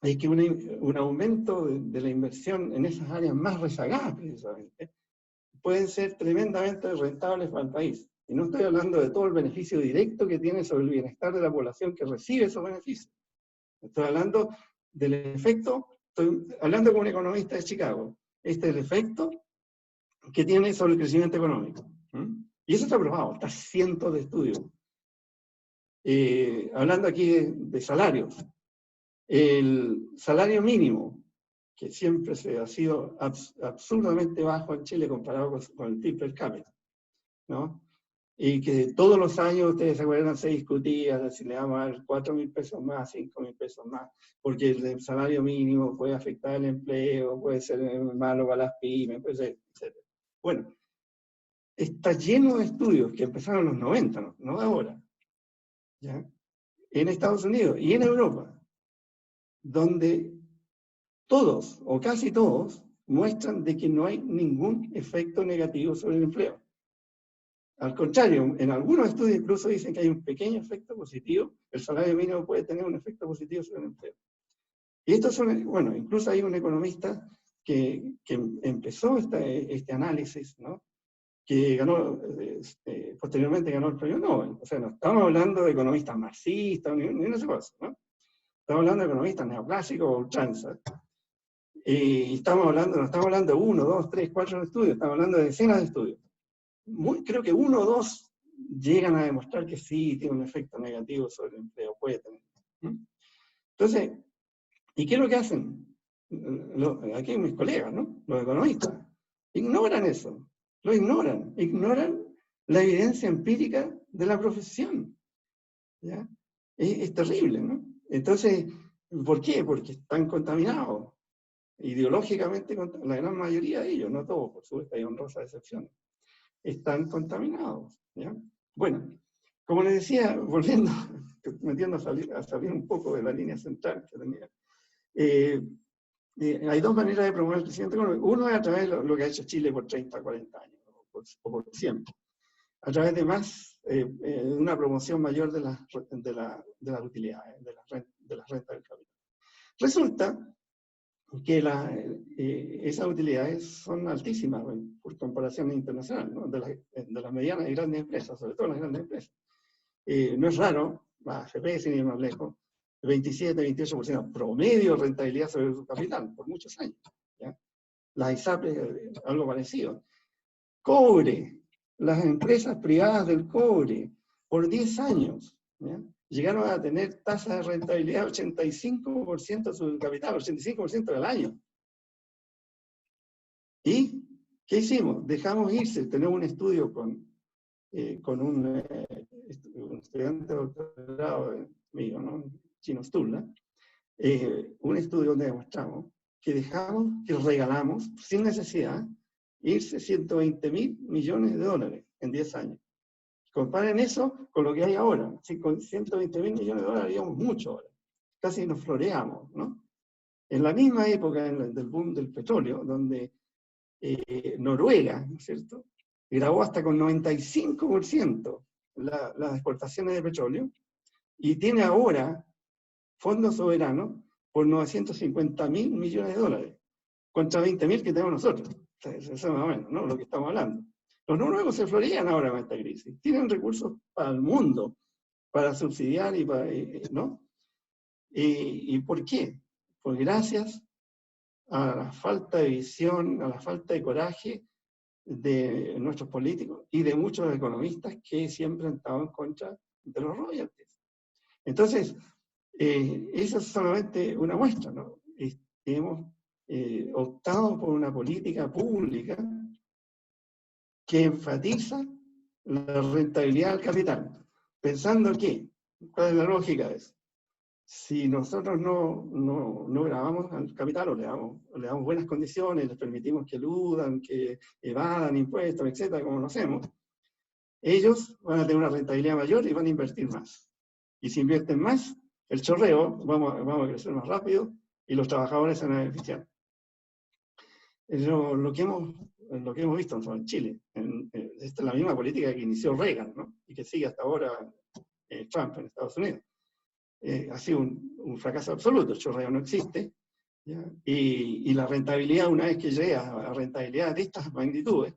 hay que un aumento de la inversión en esas áreas más rezagadas, precisamente, pueden ser tremendamente rentables para el país. Y no estoy hablando de todo el beneficio directo que tiene sobre el bienestar de la población que recibe esos beneficios. Estoy hablando del efecto, estoy hablando con un economista de Chicago. Este es el efecto que tiene sobre el crecimiento económico. Y eso está probado, está cientos de estudios. Hablando aquí de salarios. El salario mínimo, que siempre ha sido absurdamente bajo en Chile comparado con el PIB per cápita, ¿no? Y que todos los años, ustedes se acuerdan, se discutía de si le vamos a dar 4.000 pesos más, 5.000 pesos más, porque el salario mínimo puede afectar el empleo, puede ser malo para las pymes, puede ser, etc. Bueno, está lleno de estudios que empezaron en los 90, no de ahora, ¿ya? En Estados Unidos y en Europa, donde todos, o casi todos, muestran de que no hay ningún efecto negativo sobre el empleo. Al contrario, en algunos estudios incluso dicen que hay un pequeño efecto positivo, el salario mínimo puede tener un efecto positivo sobre el empleo. Y estos son, bueno, incluso hay un economista que empezó este análisis, ¿no? Que ganó, posteriormente ganó el premio Nobel. O sea, no estamos hablando de economistas marxistas, ni una cosa, ¿no? Estamos hablando de economistas neoclásicos o ultranza. Y no estamos hablando de 1, 2, 3, 4 estudios, estamos hablando de decenas de estudios. Creo que 1 o 2 llegan a demostrar que sí tiene un efecto negativo sobre el empleo, puede tener. Entonces, ¿y qué es lo que hacen? Aquí mis colegas, ¿no? Los economistas, ignoran eso, lo ignoran la evidencia empírica de la profesión, ¿ya? Es terrible, ¿no? Entonces, ¿por qué? Porque están contaminados, ideológicamente, la gran mayoría de ellos, no todos, por supuesto, hay honrosas excepciones, están contaminados, ¿ya? Bueno, como les decía, volviendo, metiendo a salir un poco de la línea central que tenía, hay dos maneras de promover el crecimiento económico. Uno es a través de lo que ha hecho Chile por 30, 40 años, o por siempre, a través de una promoción mayor de las utilidades, de las rentas del capital. Resulta que esas utilidades son altísimas por comparación internacional, ¿no? de las medianas y grandes empresas, sobre todo las grandes empresas. No es raro, la AFP, sin ir más lejos, 27-28% promedio de rentabilidad sobre su capital por muchos años, ¿ya? La ISAP es algo parecido. Cobre, las empresas privadas del cobre, por 10 años, ¿ya? Llegaron a tener tasas de rentabilidad de 85% sobre el capital, 85% del año. ¿Y qué hicimos? Dejamos irse, tenemos un estudio con un estudiante de doctorado mío, ¿no? Chino Stula, un estudio donde demostramos que regalamos, sin necesidad, irse 120.000 millones de dólares en 10 años. Comparen eso con lo que hay ahora. Si con 120.000 millones de dólares haríamos mucho ahora. casi nos floreamos, ¿no? En la misma época del boom del petróleo, donde Noruega, ¿no es cierto?, grabó hasta con 95% las exportaciones de petróleo, y tiene ahora fondos soberanos por 950.000 millones de dólares, contra 20.000 que tenemos nosotros. O sea, eso es más o menos, ¿no?, lo que estamos hablando. Los noruegos se florean ahora con esta crisis. Tienen recursos para el mundo, para subsidiar y para, ¿no? ¿Y por qué? Pues gracias a la falta de visión, a la falta de coraje de nuestros políticos y de muchos economistas que siempre han estado en contra de los royalties. Entonces, esa es solamente una muestra, ¿no? Hemos optado por una política pública que enfatiza la rentabilidad del capital, pensando que, ¿cuál es la lógica de eso? Si nosotros no grabamos al capital o le damos buenas condiciones, les permitimos que eludan, que evadan impuestos, etcétera, como lo hacemos, ellos van a tener una rentabilidad mayor y van a invertir más. Y si invierten más, el chorreo, vamos a crecer más rápido y los trabajadores se van a beneficiar. Lo que hemos visto en Chile, esta es la misma política que inició Reagan, ¿no?, y que sigue hasta ahora Trump en Estados Unidos. Ha sido un fracaso absoluto, el chorreo no existe, ¿ya? Y la rentabilidad, una vez que llega a rentabilidad de estas magnitudes,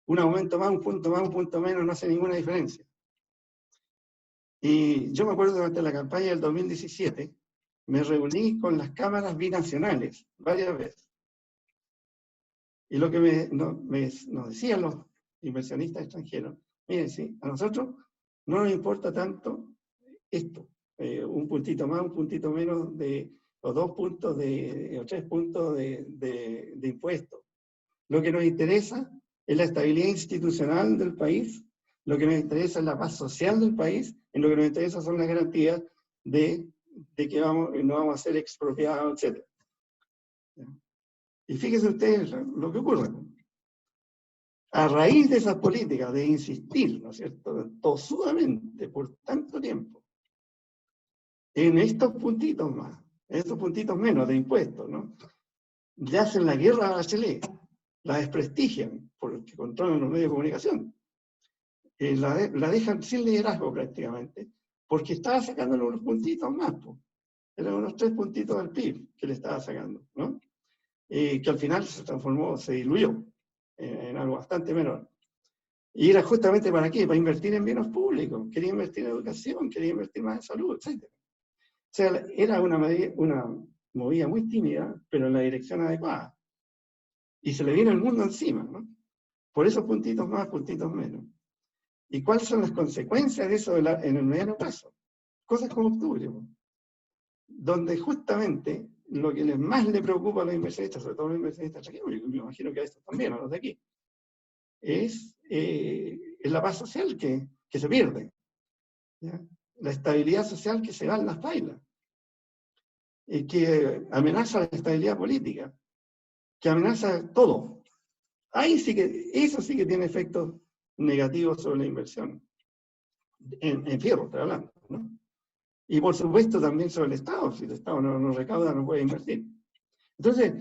un aumento más, un punto más, un punto menos, no hace ninguna diferencia. Y yo me acuerdo durante la campaña del 2017, me reuní con las cámaras binacionales varias veces. Y lo que nos decían los inversionistas extranjeros, miren, sí, a nosotros no nos importa tanto esto, un puntito más, un puntito menos, o 2 puntos o 3 puntos de impuestos. Lo que nos interesa es la estabilidad institucional del país, lo que nos interesa es la paz social del país, y lo que nos interesa son las garantías de que no vamos a ser expropiados, etc. Y fíjense ustedes lo que ocurre. A raíz de esas políticas, de insistir, ¿no es cierto?, tosudamente por tanto tiempo, en estos puntitos más, en estos puntitos menos de impuestos, ¿no?, le hacen la guerra a Bachelet, la desprestigian porque controlan los medios de comunicación, la dejan sin liderazgo prácticamente, porque estaba sacándole unos puntitos más, pues. Eran unos 3 puntitos del PIB que le estaba sacando, ¿no? Que al final se diluyó en algo bastante menor. Y era justamente ¿para qué? Para invertir en bienes públicos, quería invertir en educación, quería invertir más en salud, etc. O sea, era una movida muy tímida, pero en la dirección adecuada. Y se le viene el mundo encima, ¿no? Por esos puntitos más, puntitos menos. ¿Y cuáles son las consecuencias de eso en el mediano plazo? Cosas como octubre, ¿no?, donde justamente lo que más le preocupa a los inversionistas, sobre todo a los inversionistas extranjeros, y me imagino que a estos también, a los de aquí, es la paz social que se pierde, ¿ya? La estabilidad social que se va en las bailas, que amenaza la estabilidad política, que amenaza todo. Eso sí que tiene efectos negativos sobre la inversión. En fierro, estoy hablando, ¿no? Y por supuesto también sobre el Estado. Si el Estado no recauda, no puede invertir. Entonces,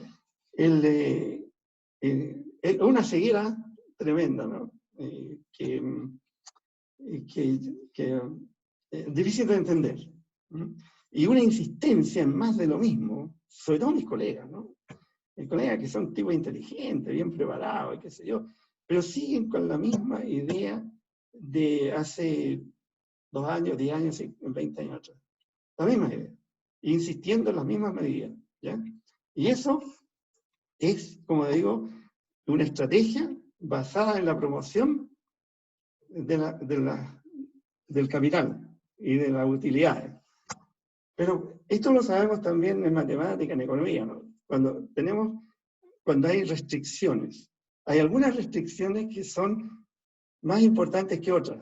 una ceguera tremenda, ¿no? Difícil de entender. Y una insistencia en más de lo mismo, sobre todo mis colegas, ¿no? Mis colegas que son tipos inteligentes, bien preparados, qué sé yo, pero siguen con la misma idea de hace 2 años, 10 años, 20 años atrás. La misma idea, insistiendo en las mismas medidas, ¿ya? Y eso es, como digo, una estrategia basada en la promoción del capital y de las utilidades. Pero esto lo sabemos también en matemática, en economía, ¿no? Cuando hay restricciones. Hay algunas restricciones que son más importantes que otras.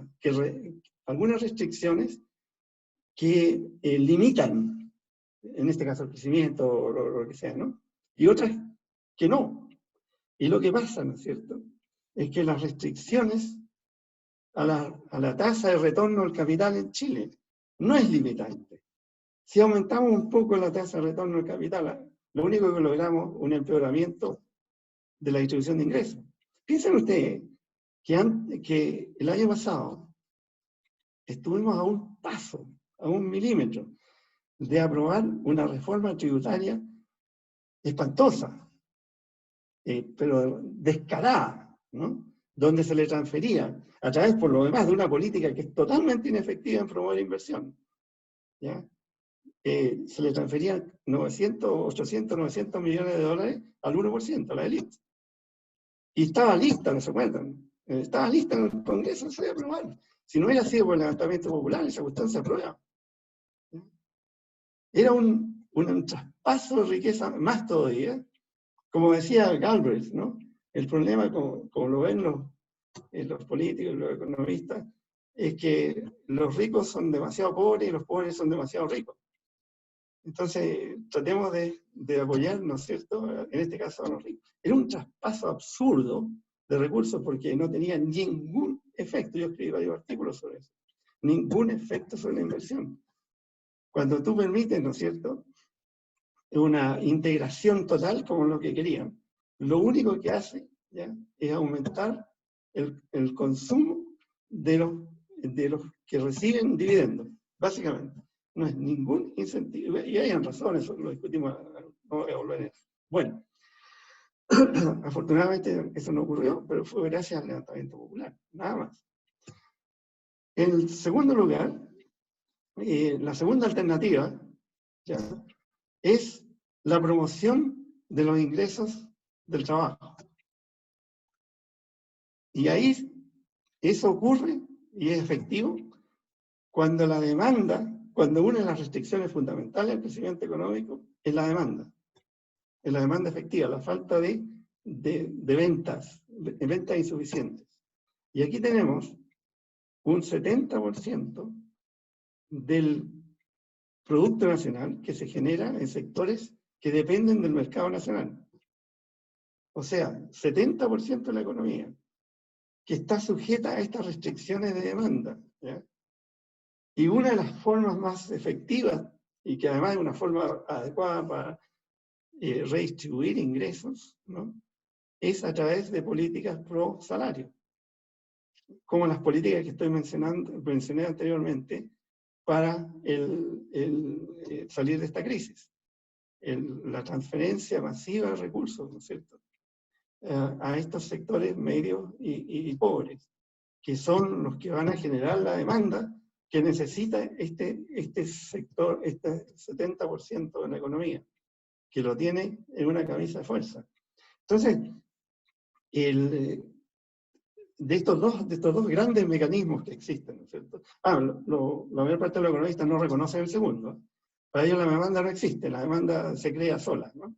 Algunas restricciones que limitan, en este caso, el crecimiento o lo que sea, ¿no? Y otras que no. Y lo que pasa, ¿no es cierto?, es que las restricciones a la tasa de retorno del capital en Chile no es limitante. Si aumentamos un poco la tasa de retorno del capital, lo único que logramos es un empeoramiento de la distribución de ingresos. Piensen ustedes que el año pasado estuvimos a un paso, a un milímetro, de aprobar una reforma tributaria espantosa, pero descarada, ¿no? Donde se le transfería, a través por lo demás de una política que es totalmente inefectiva en promover inversión, ¿ya? Se le transferían 900, 800, 900 millones de dólares al 1%, a la élite. Y estaba lista, ¿no se acuerdan? Estaba lista en el Congreso, se iba a aprobar. Si no hubiera sido por el levantamiento popular, esa cuestión se aprueba. Era un traspaso de riqueza, más todavía, como decía Galbraith, ¿no? El problema, como lo ven los políticos y los economistas, es que los ricos son demasiado pobres y los pobres son demasiado ricos. Entonces, tratemos de apoyar, ¿no es cierto?, en este caso a los ricos. Era un traspaso absurdo de recursos porque no tenía ningún efecto. Yo escribí varios artículos sobre eso. Ningún efecto sobre la inversión. Cuando tú permites, ¿no es cierto?, una integración total como lo que querían, lo único que hace, ¿ya?, es aumentar el consumo de los que reciben dividendos, básicamente. No es ningún incentivo, y hayan razones, lo discutimos, no voy a volver a eso. Bueno, afortunadamente eso no ocurrió, pero fue gracias al levantamiento popular, nada más. En segundo lugar, la segunda alternativa, ¿ya?, es la promoción de los ingresos del trabajo. Y ahí eso ocurre y es efectivo cuando la demanda, cuando una de las restricciones fundamentales del crecimiento económico es la demanda efectiva, la falta de ventas insuficientes. Y aquí tenemos un 70% del Producto Nacional que se genera en sectores que dependen del mercado nacional. O sea, 70% de la economía que está sujeta a estas restricciones de demanda, ¿ya? Y una de las formas más efectivas, y que además es una forma adecuada para redistribuir ingresos, ¿no?, es a través de políticas pro salario, como las políticas que mencioné anteriormente para salir de esta crisis. La transferencia masiva de recursos, ¿no es cierto?, a estos sectores medios y pobres, que son los que van a generar la demanda que necesita este sector, este 70% de la economía, que lo tiene en una camisa de fuerza. Entonces, de estos dos grandes mecanismos que existen, ¿no es cierto? La mayor parte de los economistas no reconocen el segundo. Para ellos la demanda no existe, la demanda se crea sola, ¿no?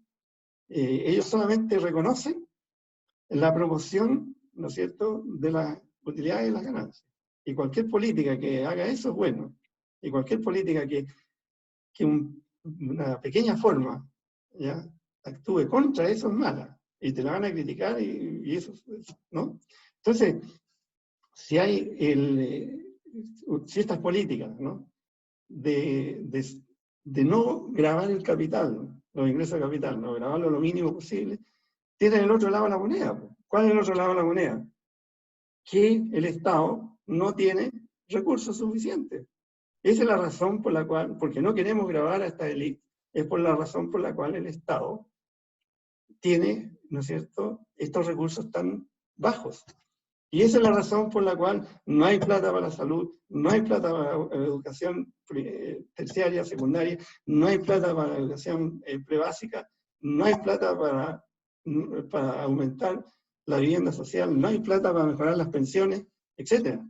Ellos solamente reconocen la promoción, ¿no es cierto?, de las utilidades y las ganancias. Y cualquier política que haga eso es bueno. Y cualquier política que una pequeña forma, ¿ya?, actúe contra eso es mala. Y te la van a criticar y eso, ¿no? Entonces, si estas políticas, ¿no?, de no gravar el capital, los ingresos de capital, no grabarlo lo mínimo posible, tienen el otro lado de la moneda. ¿Cuál es el otro lado de la moneda? Que el Estado no tiene recursos suficientes. Esa es la razón por la cual, porque no queremos gravar a esta élite, es por la razón por la cual el Estado tiene, ¿no es cierto?, estos recursos tan bajos. Y esa es la razón por la cual no hay plata para la salud, no hay plata para la educación terciaria, secundaria, no hay plata para la educación prebásica, no hay plata para aumentar la vivienda social, no hay plata para mejorar las pensiones, etc.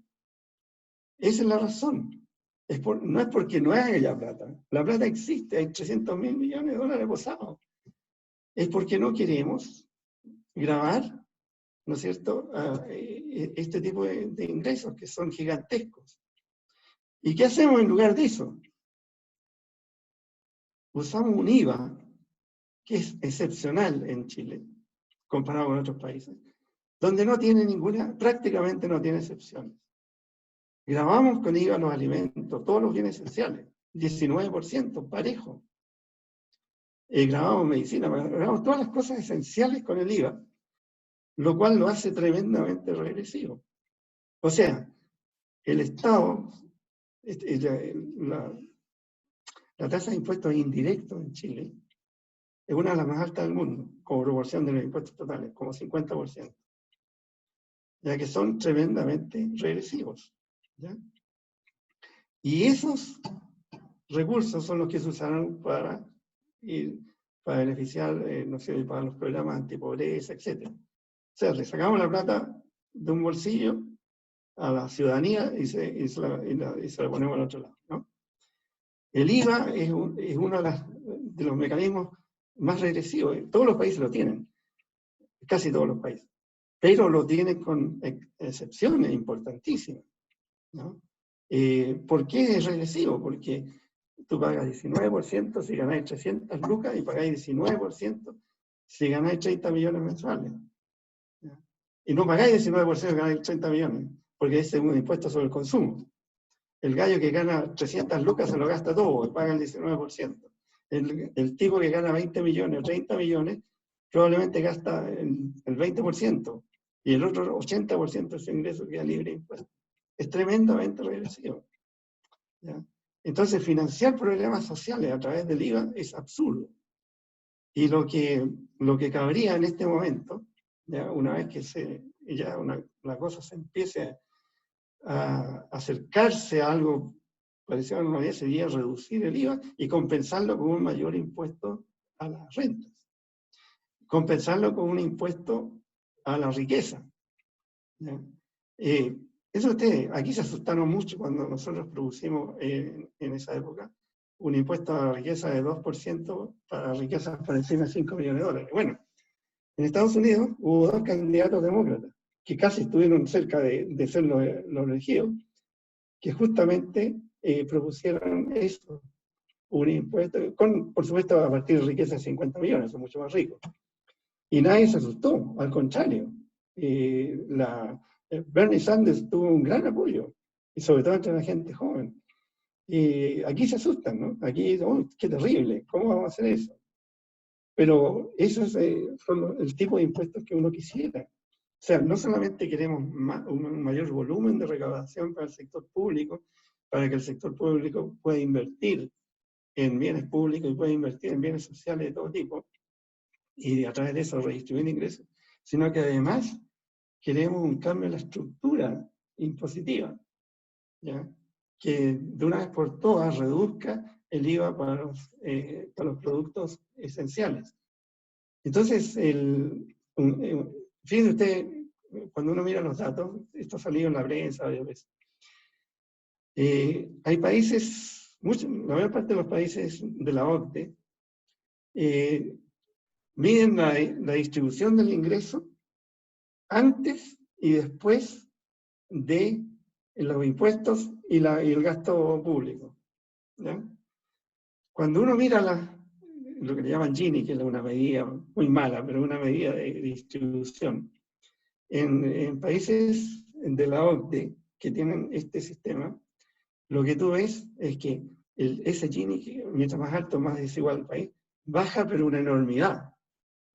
Esa es la razón. No es porque no haya plata. La plata existe, hay 300.000 millones de dólares posados. Es porque no queremos gravar, ¿no es cierto?, este tipo de ingresos que son gigantescos. ¿Y qué hacemos en lugar de eso? Usamos un IVA que es excepcional en Chile, comparado con otros países, donde no tiene prácticamente no tiene excepciones. Gravamos con IVA los alimentos, todos los bienes esenciales, 19%, parejo. Grabamos medicina, grabamos todas las cosas esenciales con el IVA, lo cual lo hace tremendamente regresivo. O sea, el Estado, la tasa de impuestos indirectos en Chile es una de las más altas del mundo, como proporción de los impuestos totales, como 50%, ya que son tremendamente regresivos, ¿ya? Y esos recursos son los que se usaron para beneficiar, no sé, para los programas antipobreza, etc. O sea, le sacamos la plata de un bolsillo a la ciudadanía y se la ponemos al otro lado, ¿no? El IVA es uno de los mecanismos más regresivos. Todos los países lo tienen, casi todos los países, pero lo tienen con excepciones importantísimas, ¿no? ¿Por qué es regresivo? Porque tú pagas 19% si ganáis 300 lucas y pagáis 19% si ganáis 30 millones mensuales, ¿ya? Y no pagáis 19% si ganáis 30 millones, porque ese es un impuesto sobre el consumo. El gallo que gana 300 lucas se lo gasta todo y paga el 19%. El tipo que gana 20 millones o 30 millones probablemente gasta el 20% y el otro 80% de su ingreso queda libre de impuestos. Es tremendamente regresivo, ¿ya? Entonces, financiar problemas sociales a través del IVA es absurdo. Y lo que cabría en este momento, ¿ya? Una vez que la cosa se empiece a acercarse a algo parecido a la normalidad, sería reducir el IVA y compensarlo con un mayor impuesto a las rentas. Compensarlo con un impuesto a la riqueza, ¿ya? Eso aquí se asustaron mucho cuando nosotros producimos en esa época un impuesto a la riqueza de 2% para riquezas por encima de 5 millones de dólares. Bueno, en Estados Unidos hubo 2 candidatos demócratas que casi estuvieron cerca de ser los elegidos, que justamente propusieron eso, un impuesto, por supuesto a partir de riquezas de 50 millones, son mucho más ricos. Y nadie se asustó, al contrario. Bernie Sanders tuvo un gran apoyo, y sobre todo entre la gente joven. Y aquí se asustan, ¿no? Aquí, oh, qué terrible, ¿cómo vamos a hacer eso? Pero esos son el tipo de impuestos que uno quisiera. O sea, no solamente queremos un mayor volumen de recaudación para el sector público, para que el sector público pueda invertir en bienes públicos y pueda invertir en bienes sociales de todo tipo, y a través de eso redistribuir ingresos, sino que además queremos un cambio en la estructura impositiva, ¿ya? Que de una vez por todas reduzca el IVA para los productos esenciales. Entonces, fíjense usted, cuando uno mira los datos, esto ha salido en la prensa varias veces, hay países, la mayor parte de los países de la OCDE, miden la distribución del ingreso antes y después de los impuestos y el gasto público, ¿ya? Cuando uno mira lo que le llaman Gini, que es una medida muy mala, pero una medida de distribución, en países de la OCDE que tienen este sistema, lo que tú ves es que ese Gini, mientras más alto, más desigual el país, baja pero una enormidad,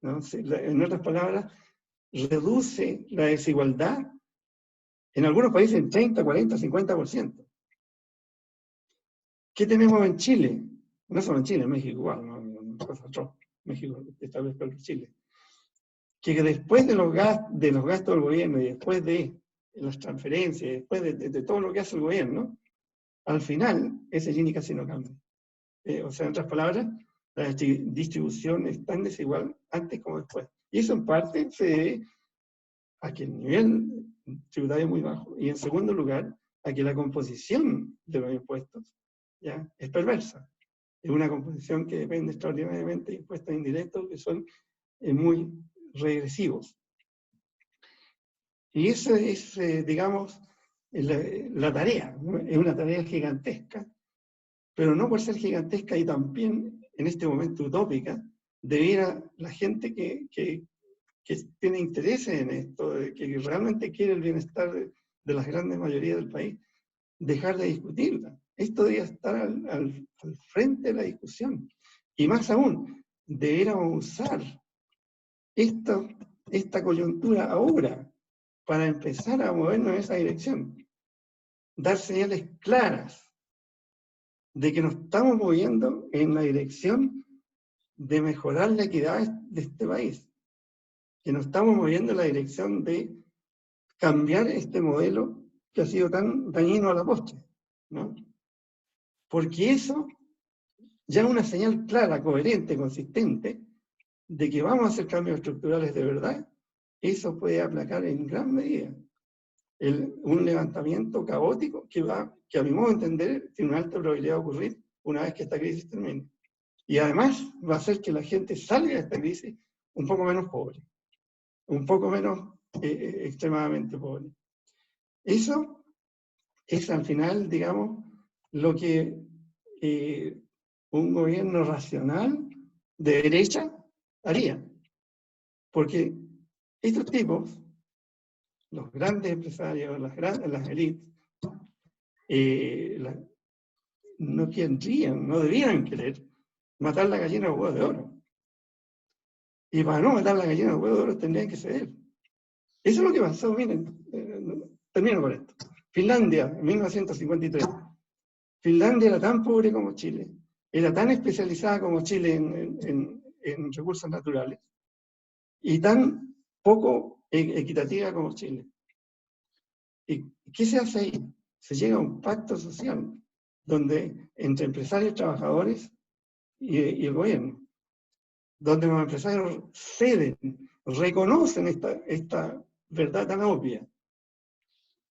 ¿no? En otras palabras, reduce la desigualdad en algunos países en 30, 40, 50%. ¿Qué tenemos en Chile? No solo en Chile, en México igual, no cosa atroz. México esta vez peor que Chile. Que después de los gastos del gobierno y después de las transferencias, después de todo lo que hace el gobierno, al final ese Gini casi no cambia. O sea, en otras palabras, la distribución es tan desigual antes como después. Y eso en parte se debe a que el nivel tributario es muy bajo. Y en segundo lugar, a que la composición de los impuestos ya es perversa. Es una composición que depende extraordinariamente de impuestos indirectos que son muy regresivos. Y esa es, digamos, la tarea, ¿no? Es una tarea gigantesca, pero no por ser gigantesca y también en este momento utópica, debiera la gente que tiene interés en esto, que realmente quiere el bienestar de las grandes mayorías del país, dejar de discutirla. Esto debería estar al frente de la discusión. Y más aún, deberíamos usar esta coyuntura ahora para empezar a movernos en esa dirección. Dar señales claras de que nos estamos moviendo en la dirección de mejorar la equidad de este país, que nos estamos moviendo en la dirección de cambiar este modelo que ha sido tan dañino a la postre, ¿no? Porque eso ya es una señal clara, coherente, consistente, de que vamos a hacer cambios estructurales de verdad. Eso puede aplacar en gran medida un levantamiento caótico que a mi modo de entender, tiene una alta probabilidad de ocurrir una vez que esta crisis termine. Y además va a hacer que la gente salga de esta crisis un poco menos pobre, un poco menos extremadamente pobre. Eso es al final, digamos, lo que un gobierno racional de derecha haría. Porque estos tipos, los grandes empresarios, las élites, no querrían, no debieran querer matar la gallina de huevo de oro. Y para no matar la gallina de huevo de oro tendrían que ceder. Eso es lo que pasó, miren, termino con esto. Finlandia, en 1953. Finlandia era tan pobre como Chile, era tan especializada como Chile en recursos naturales, y tan poco equitativa como Chile. ¿Y qué se hace ahí? Se llega a un pacto social, donde entre empresarios, trabajadores y el gobierno, donde los empresarios ceden, reconocen esta verdad tan obvia,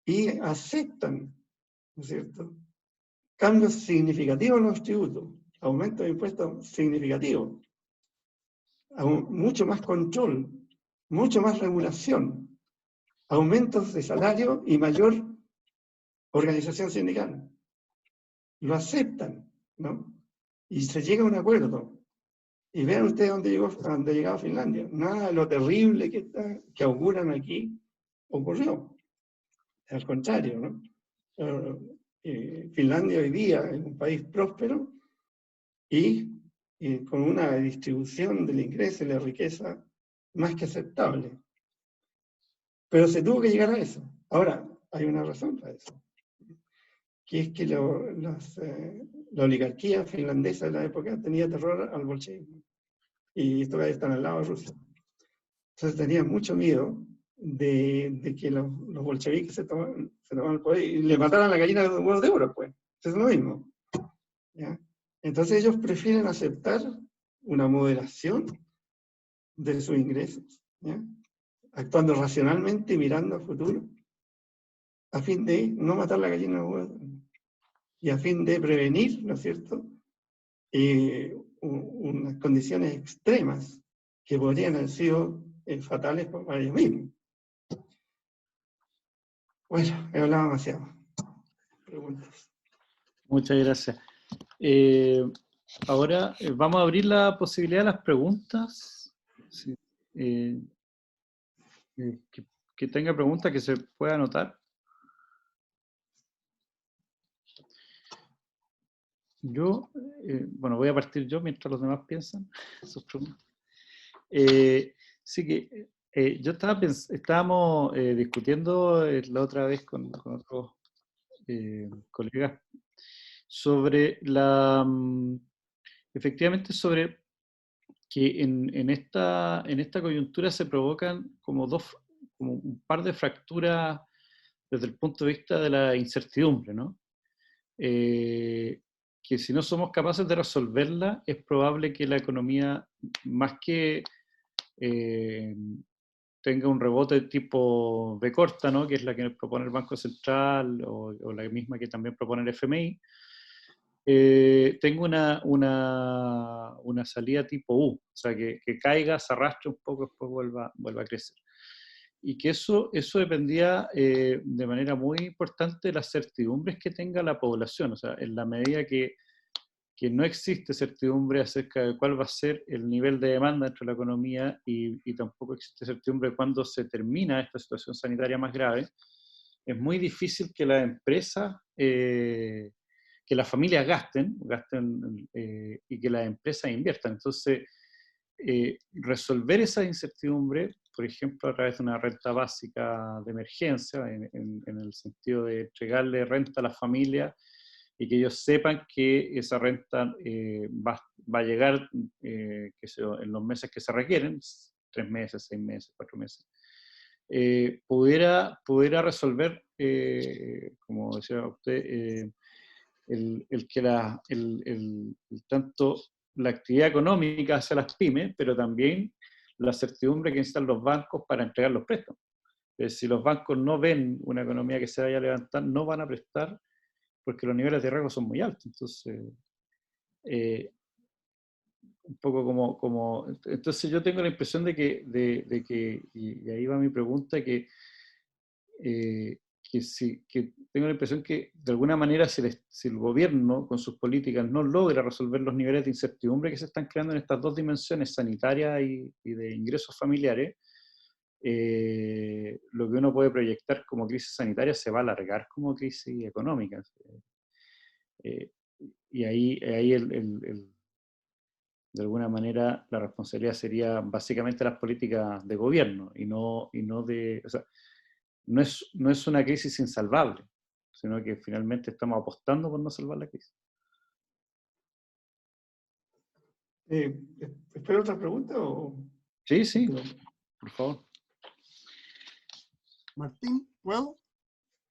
y aceptan, ¿no es cierto?, cambios significativos en los tributos, aumento de impuestos significativo, mucho más control, mucho más regulación, aumentos de salario y mayor organización sindical. Lo aceptan, ¿no? Y se llega a un acuerdo. Y vean ustedes dónde llegaba Finlandia. Nada de lo terrible que auguran aquí ocurrió. Al contrario, ¿no? Finlandia hoy día es un país próspero y con una distribución del ingreso y la riqueza más que aceptable. Pero se tuvo que llegar a eso. Ahora, hay una razón para eso, que es que la oligarquía finlandesa de la época tenía terror al bolchevismo. Y estos están al lado de Rusia. Entonces tenían mucho miedo de que los bolcheviques se tomaran el poder y le mataran la gallina de huevos de oro, pues. Eso es lo mismo. ¿Ya? Entonces ellos prefieren aceptar una moderación de sus ingresos, ¿ya?, actuando racionalmente y mirando a futuro, a fin de no matar la gallina de huevos de oro y a fin de prevenir, ¿no es cierto?, unas condiciones extremas que podrían haber sido fatales para ellos mismos. Bueno, he hablado demasiado. Preguntas. Muchas gracias. Ahora vamos a abrir la posibilidad de las preguntas. Sí. Que tenga preguntas que se pueda anotar. Yo, bueno, voy a partir yo mientras los demás piensan sus preguntas. Sí que yo estábamos discutiendo la otra vez con otros colegas sobre efectivamente sobre que en esta coyuntura se provocan como un par de fracturas desde el punto de vista de la incertidumbre, ¿no? Que si no somos capaces de resolverla, es probable que la economía, más que tenga un rebote tipo B corta, ¿no?, que es la que propone el Banco Central o la misma que también propone el FMI, tengo una salida tipo U, o sea, que caiga, se arrastre un poco, después vuelva a crecer. Y que eso dependía de manera muy importante de las certidumbres que tenga la población, o sea, en la medida que no existe certidumbre acerca de cuál va a ser el nivel de demanda dentro de la economía y tampoco existe certidumbre de cuándo se termina esta situación sanitaria más grave, es muy difícil que las empresas que las familias gasten y que las empresas inviertan. Entonces, resolver esa incertidumbre, por ejemplo, a través de una renta básica de emergencia, en el sentido de entregarle renta a las familias y que ellos sepan que esa renta va a llegar en los meses que se requieren, 3 meses, 6 meses, 4 meses, pudiera resolver, como decía usted, el que tanto la actividad económica hacia las pymes, pero también la certidumbre que necesitan los bancos para entregar los préstamos. Si los bancos no ven una economía que se vaya a levantar, no van a prestar porque los niveles de riesgo son muy altos. Entonces, un poco entonces yo tengo la impresión de que y ahí va mi pregunta, que tengo la impresión que de alguna manera si el gobierno con sus políticas no logra resolver los niveles de incertidumbre que se están creando en estas dos dimensiones, sanitaria y de ingresos familiares, lo que uno puede proyectar como crisis sanitaria se va a alargar como crisis económica. Eh, y ahí de alguna manera la responsabilidad sería básicamente las políticas de gobierno y no de... O sea, no es una crisis insalvable, sino que finalmente estamos apostando por no salvar la crisis. ¿Espero otra pregunta o...? Sí, por favor. Martín, ¿puedo?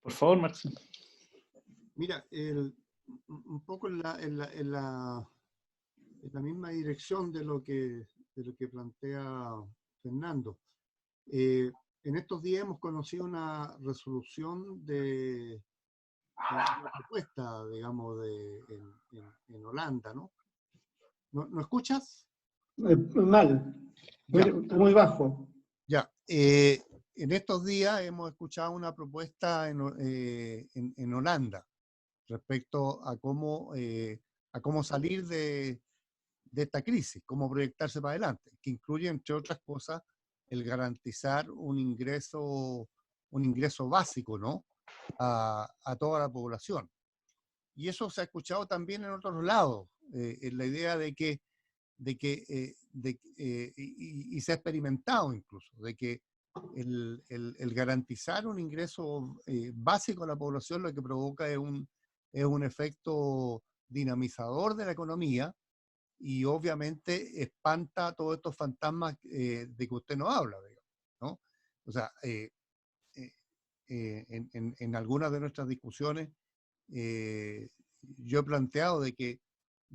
Por favor, Martín. Mira, un poco en la misma dirección de lo que plantea Fernando. En estos días hemos conocido una resolución de una propuesta, digamos, en Holanda, ¿no? ¿No escuchas? Mal, muy bajo. Ya. En estos días hemos escuchado una propuesta en Holanda respecto a cómo salir de esta crisis, cómo proyectarse para adelante, que incluye, entre otras cosas, el garantizar un ingreso básico, ¿no? a toda la población. Y eso se ha escuchado también en otros lados, en la idea y se ha experimentado incluso, de que el garantizar un ingreso básico a la población lo que provoca es un efecto dinamizador de la economía y obviamente espanta todos estos fantasmas de que usted no habla, digamos, ¿no? O sea, en algunas de nuestras discusiones yo he planteado de que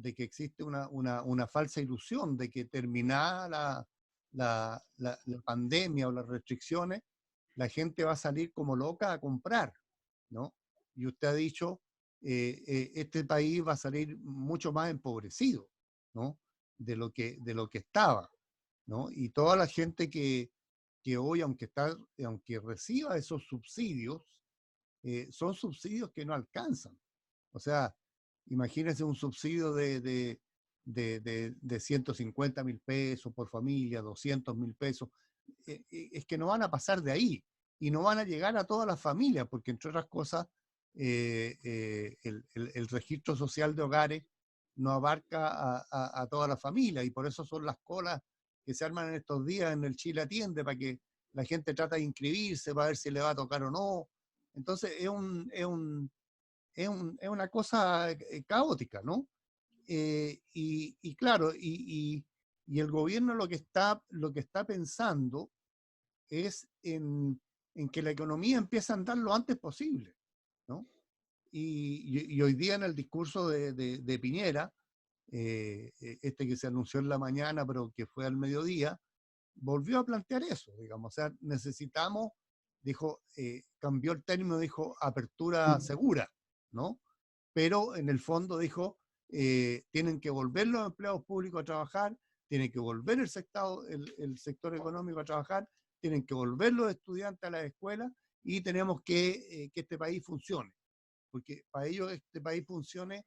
existe una falsa ilusión de que terminada la pandemia o las restricciones, la gente va a salir como loca a comprar, ¿no? Y usted ha dicho, este país va a salir mucho más empobrecido, ¿no? De lo que estaba, ¿no? Y toda la gente que hoy, aunque reciba esos subsidios, son subsidios que no alcanzan. O sea, imagínense un subsidio de 150.000 pesos por familia, 200.000 pesos. Es que no van a pasar de ahí y no van a llegar a todas las familias, porque entre otras cosas, el registro social de hogares no abarca a toda la familia y por eso son las colas que se arman en estos días en el Chile Atiende para que la gente trata de inscribirse para ver si le va a tocar o no. Entonces es una cosa caótica, ¿no? Y claro, y el gobierno lo que está pensando es en que la economía empiece a andar lo antes posible, ¿no? Y hoy día en el discurso de Piñera, este que se anunció en la mañana, pero que fue al mediodía, volvió a plantear eso, digamos, o sea, necesitamos, dijo, cambió el término, dijo apertura segura, ¿no? Pero en el fondo dijo, tienen que volver los empleados públicos a trabajar, tienen que volver el sector económico a trabajar, tienen que volver los estudiantes a las escuelas y tenemos que este país funcione. Porque para ellos este país funcione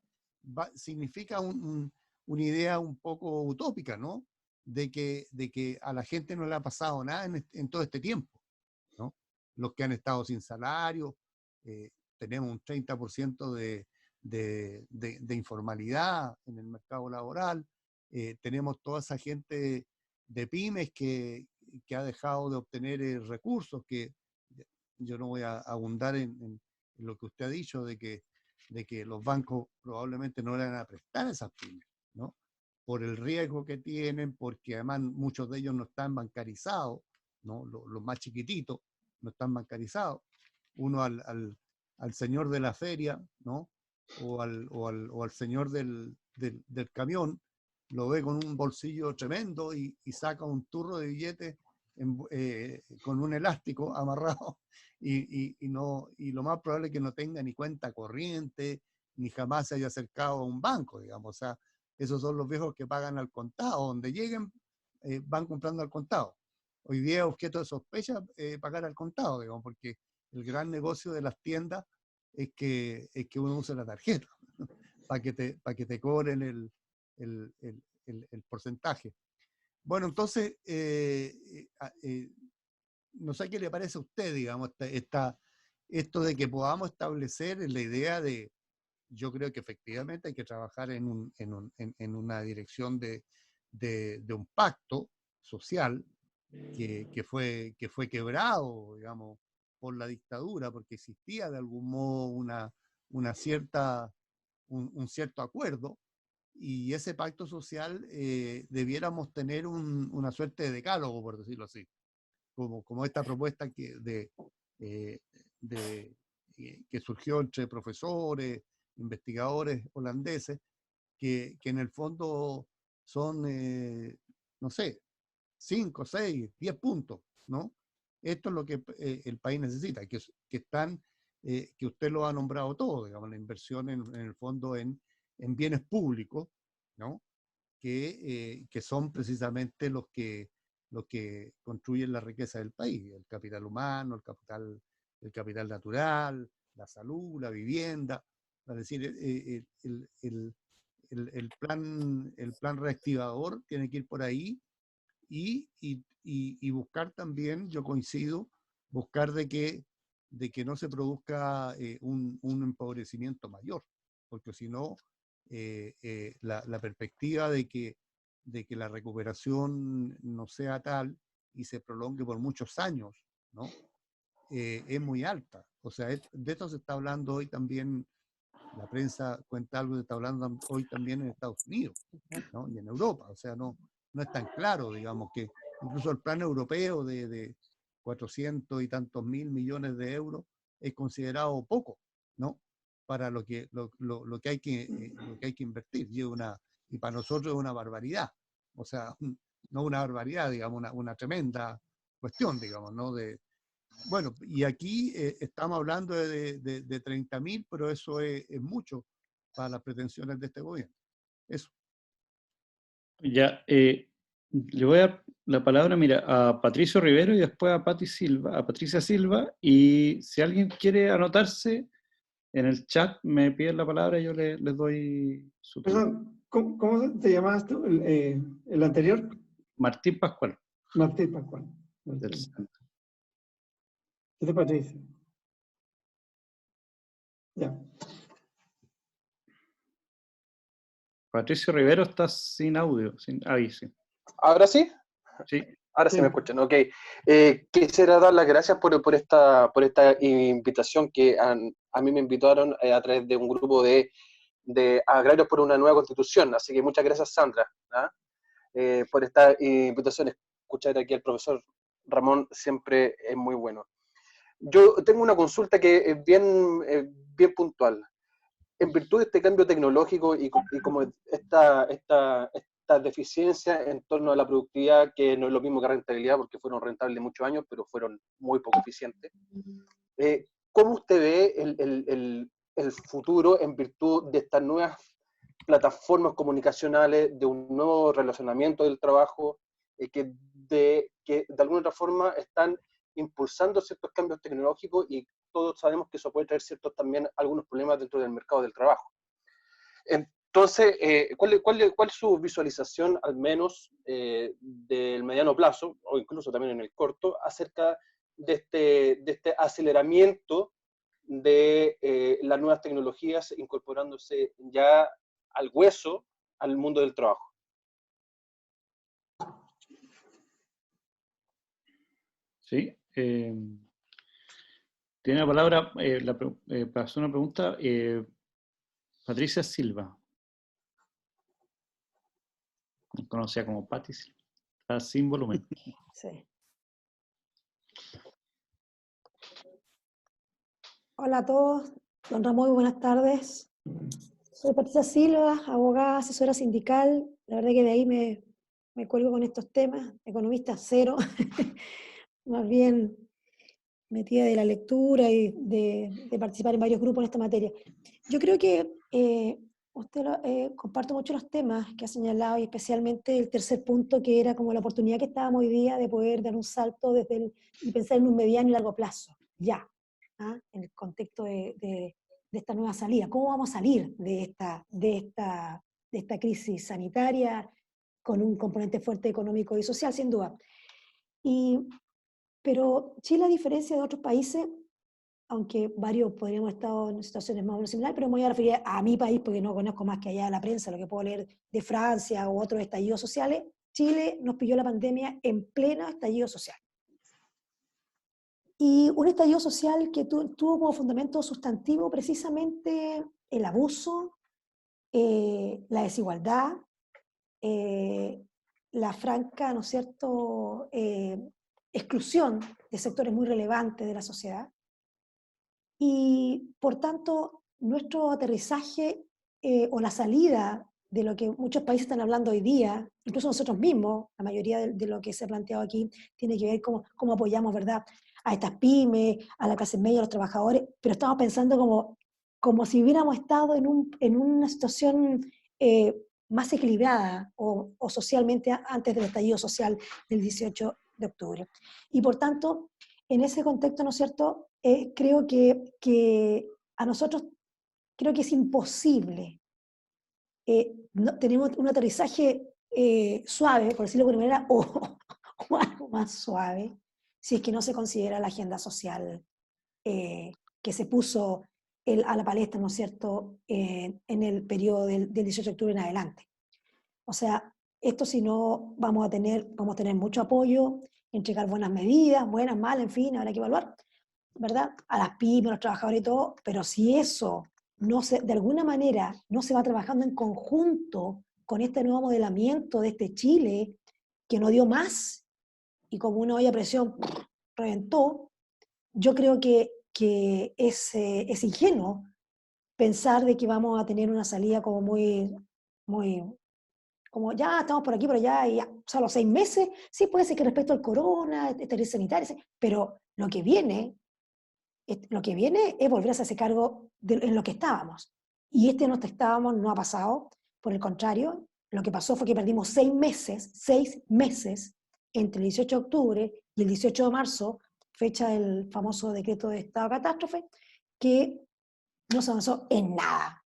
significa una idea un poco utópica, ¿no? De que a la gente no le ha pasado nada en todo este tiempo, ¿no? Los que han estado sin salario, tenemos un 30% de de informalidad en el mercado laboral. Tenemos toda esa gente de pymes que ha dejado de obtener recursos, que yo no voy a abundar en lo que usted ha dicho, de que los bancos probablemente no le van a prestar a esas pymes, ¿no? Por el riesgo que tienen, porque además muchos de ellos no están bancarizados, ¿no? Los más chiquititos no están bancarizados. Uno al señor de la feria, ¿no? o al señor del camión, lo ve con un bolsillo tremendo y saca un turro de billetes con un elástico amarrado y lo más probable es que no tenga ni cuenta corriente, ni jamás se haya acercado a un banco, digamos. O sea, esos son los viejos que pagan al contado, donde lleguen van comprando al contado. Hoy día es objeto de sospecha pagar al contado, digamos, porque el gran negocio de las tiendas es que uno use la tarjeta para que te cobren el porcentaje. Bueno, entonces, no sé qué le parece a usted, digamos, esto de que podamos establecer la idea de, yo creo que efectivamente hay que trabajar en una dirección de un pacto social que fue quebrado, digamos, por la dictadura, porque existía de algún modo un cierto acuerdo, y ese pacto social debiéramos tener una suerte de decálogo, por decirlo así, como esta propuesta que surgió entre profesores, investigadores holandeses, que en el fondo son, no sé, 5, 6, 10 puntos, ¿no? Esto es lo que el país necesita, que usted lo ha nombrado todo, digamos, la inversión en el fondo en bienes públicos, ¿no? Que son precisamente los que construyen la riqueza del país, el capital humano, el capital natural, la salud, la vivienda. Es decir, el plan reactivador tiene que ir por ahí y buscar también, yo coincido, buscar de que no se produzca un empobrecimiento mayor, porque si no, la perspectiva de que la recuperación no sea tal y se prolongue por muchos años, ¿no? Es muy alta. O sea, de esto se está hablando hoy también, la prensa cuenta algo, se está hablando hoy también en Estados Unidos, ¿no? Y en Europa. O sea, no es tan claro, digamos, que incluso el plan europeo de 400 y tantos mil millones de euros es considerado poco, ¿no? Para lo que hay que invertir. Y para nosotros es una barbaridad. O sea, no una barbaridad, digamos, una tremenda cuestión, digamos, ¿no? Bueno, y aquí estamos hablando de 30.000, pero eso es mucho para las pretensiones de este gobierno. Eso. Ya, le voy a dar la palabra, mira, a Patricio Rivero y después a Patricia Silva, y si alguien quiere anotarse en el chat, me piden la palabra y yo les doy su turno. Perdón, ¿cómo te llamabas tú? ¿El anterior? Martín Pascual. Martín Pascual. Del Este Centro. es Patricia. Ya. Patricio Rivero está sin audio. Ahí sí. ¿Ahora sí? Sí. Ahora sí me escuchan, ok. Quisiera dar las gracias por esta invitación que a mí me invitaron a través de un grupo de agrarios por una nueva constitución. Así que muchas gracias, Sandra, ¿ah? Por esta invitación. Escuchar aquí al profesor Ramón siempre es muy bueno. Yo tengo una consulta que es bien puntual. En virtud de este cambio tecnológico y como esta deficiencia en torno a la productividad, que no es lo mismo que rentabilidad, porque fueron rentables muchos años, pero fueron muy poco eficientes, ¿cómo usted ve el futuro en virtud de estas nuevas plataformas comunicacionales, de un nuevo relacionamiento del trabajo, que de alguna otra forma están impulsando ciertos cambios tecnológicos, y todos sabemos que eso puede traer ciertos también algunos problemas dentro del mercado del trabajo? Entonces, ¿cuál es su visualización, al menos del mediano plazo, o incluso también en el corto, acerca de este aceleramiento de las nuevas tecnologías incorporándose ya al hueso, al mundo del trabajo. Sí. Tiene la palabra para hacer una pregunta Patricia Silva, conocida como Patti Silva, está sin volumen. Sí. Hola a todos, don Ramón, buenas tardes. Soy Patricia Silva, abogada, asesora sindical. La verdad que de ahí me cuelgo con estos temas, economista cero, más bien metida de la lectura y de participar en varios grupos en esta materia. Yo creo que comparto mucho los temas que ha señalado, y especialmente el tercer punto, que era como la oportunidad que estábamos hoy día de poder dar un salto y pensar en un mediano y largo plazo, ya, en el contexto de esta nueva salida. ¿Cómo vamos a salir de esta crisis sanitaria con un componente fuerte económico y social, sin duda? Pero Chile, a diferencia de otros países, aunque varios podríamos estar en situaciones más o menos similares, pero me voy a referir a mi país porque no conozco más que allá de la prensa, lo que puedo leer de Francia u otros estallidos sociales. Chile nos pilló la pandemia en pleno estallido social. Y un estallido social que tuvo como fundamento sustantivo precisamente el abuso, la desigualdad, la franca, ¿no es cierto?, exclusión de sectores muy relevantes de la sociedad. Y por tanto, nuestro aterrizaje o la salida de lo que muchos países están hablando hoy día, incluso nosotros mismos, la mayoría de lo que se ha planteado aquí, tiene que ver con cómo apoyamos, ¿verdad?, a estas pymes, a la clase media, a los trabajadores, pero estamos pensando como si hubiéramos estado en una situación más equilibrada o socialmente antes del estallido social del 18 de octubre. Y por tanto, en ese contexto, ¿no es cierto?, creo que a nosotros creo que es imposible. Tenemos un aterrizaje suave, por decirlo de alguna manera, o algo más suave, si es que no se considera la agenda social que se puso a la palestra, ¿no es cierto?, en el periodo del 18 de octubre en adelante. O sea, esto si no vamos a tener mucho apoyo, entregar buenas medidas, buenas, malas, en fin, habrá que evaluar, ¿verdad?, a las pymes, a los trabajadores y todo, pero si eso de alguna manera no se va trabajando en conjunto con este nuevo modelamiento de este Chile, que no dio más, y como una olla a presión reventó, yo creo que es ingenuo pensar de que vamos a tener una salida como como ya estamos por aquí, por allá, y ya, o sea, los 6 meses, sí puede ser que respecto al corona, esterilidad sanitaria, pero lo que viene es volver a hacerse cargo en lo que estábamos. Y no estábamos no ha pasado, por el contrario, lo que pasó fue que perdimos 6 meses entre el 18 de octubre y el 18 de marzo, fecha del famoso decreto de estado de catástrofe, que no se avanzó en nada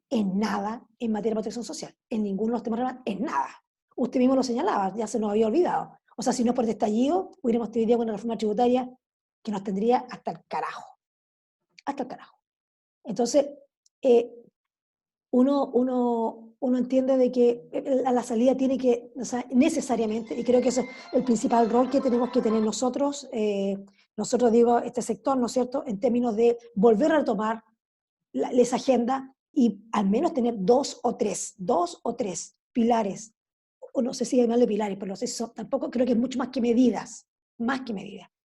en materia de protección social, en ninguno de los temas relevantes, en nada. Usted mismo lo señalaba, ya se nos había olvidado. O sea, si no es por este estallido, hubiéramos tenido hoy día con una reforma tributaria que nos tendría hasta el carajo. Hasta el carajo. Entonces, uno entiende de que la salida tiene que, o sea, necesariamente, y creo que ese es el principal rol que tenemos que tener nosotros, digo, este sector, ¿no es cierto?, en términos de volver a retomar esa agenda y al menos tener dos o tres pilares, o no sé si hay más de pilares, pero no sé si tampoco creo que es mucho más que medidas,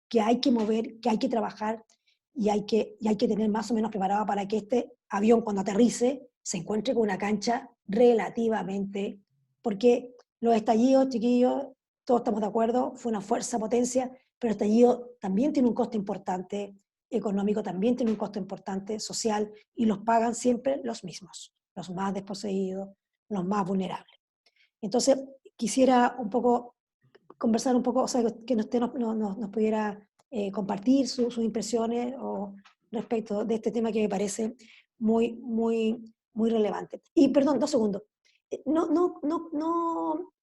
que hay que mover, que hay que trabajar y hay que tener más o menos preparado para que este avión cuando aterrice se encuentre con una cancha relativamente, porque los estallidos, chiquillos, todos estamos de acuerdo, fue una fuerza, potencia, pero el estallido también tiene un costo importante, económico también tiene un costo importante, social, y los pagan siempre los mismos, los más desposeídos, los más vulnerables. Entonces, quisiera un poco conversar un poco, o sea, que usted nos pudiera compartir sus impresiones respecto de este tema que me parece muy relevante. Y perdón, 2 segundos.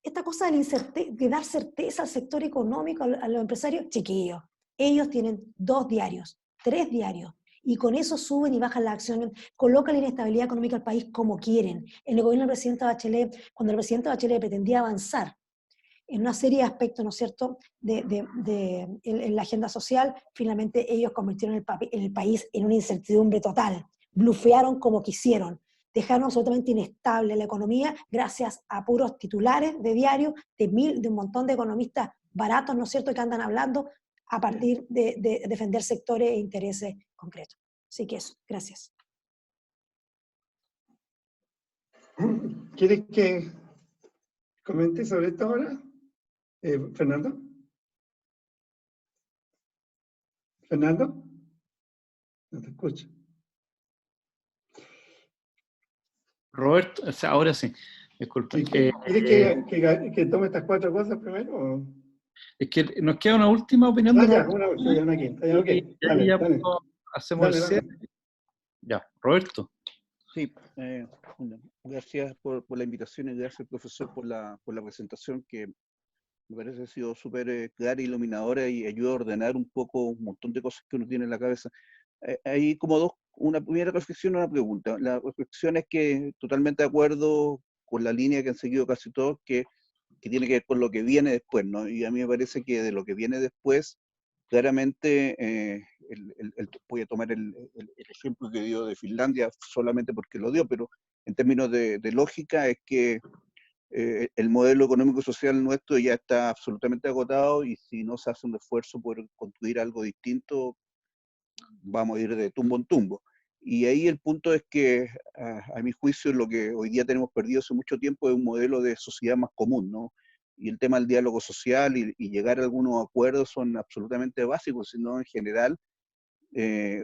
Esta cosa de dar certeza al sector económico, a los empresarios, chiquillos, ellos tienen 2 diarios, 3 diarios, y con eso suben y bajan las acciones, colocan la inestabilidad económica del país como quieren. En el gobierno del presidente Bachelet, cuando el presidente Bachelet pretendía avanzar en una serie de aspectos, ¿no es cierto?, en la agenda social, finalmente ellos convirtieron el país en una incertidumbre total, blufearon como quisieron, dejaron absolutamente inestable la economía gracias a puros titulares de diario de un montón de economistas baratos, ¿no es cierto?, que andan hablando a partir de defender sectores e intereses concretos. Así que eso, gracias. ¿Quieres que comente sobre esto ahora, Fernando? ¿Fernando? No te escucho. Roberto, o sea, ahora sí, disculpa. ¿Quieres que tome estas 4 cosas primero? Es que nos queda una última opinión de ya, Roberto. una quinta. Ya, okay. Y ya Dale. hacemos el Dale. cierre. Ya, Roberto. Sí, bueno, gracias por la invitación y gracias, profesor, por la presentación que me parece ha sido súper clara, iluminadora y ayuda a ordenar un poco un montón de cosas que uno tiene en la cabeza. Hay como una primera reflexión y una pregunta. La reflexión es que totalmente de acuerdo con la línea que han seguido casi todos, que tiene que ver con lo que viene después, ¿no? Y a mí me parece que de lo que viene después, claramente, voy a tomar el ejemplo que dio de Finlandia solamente porque lo dio, pero en términos de lógica es que el modelo económico y social nuestro ya está absolutamente agotado y si no se hace un esfuerzo por construir algo distinto, vamos a ir de tumbo en tumbo. Y ahí el punto es que, a mi juicio, lo que hoy día tenemos perdido hace mucho tiempo es un modelo de sociedad más común, ¿no? Y el tema del diálogo social y llegar a algunos acuerdos son absolutamente básicos, sino en general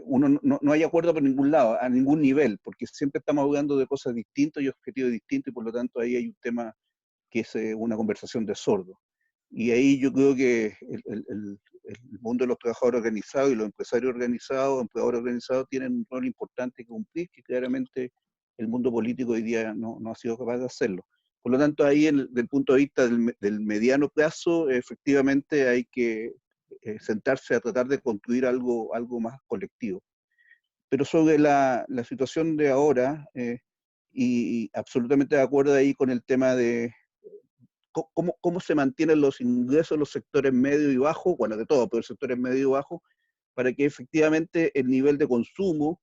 uno no hay acuerdo por ningún lado, a ningún nivel, porque siempre estamos hablando de cosas distintas y objetivos distintos, y por lo tanto ahí hay un tema que es una conversación de sordos. Y ahí yo creo que el mundo de los trabajadores organizados y los empresarios organizados, empleadores organizados, tienen un rol importante que cumplir, que claramente el mundo político hoy día no ha sido capaz de hacerlo. Por lo tanto, ahí, desde el punto de vista del mediano plazo, efectivamente hay que sentarse a tratar de construir algo más colectivo. Pero sobre la situación de ahora, y absolutamente de acuerdo ahí con el tema de cómo se mantienen los ingresos de los sectores medio y bajo, bueno, de todo, pero sectores medio y bajo, para que efectivamente el nivel de consumo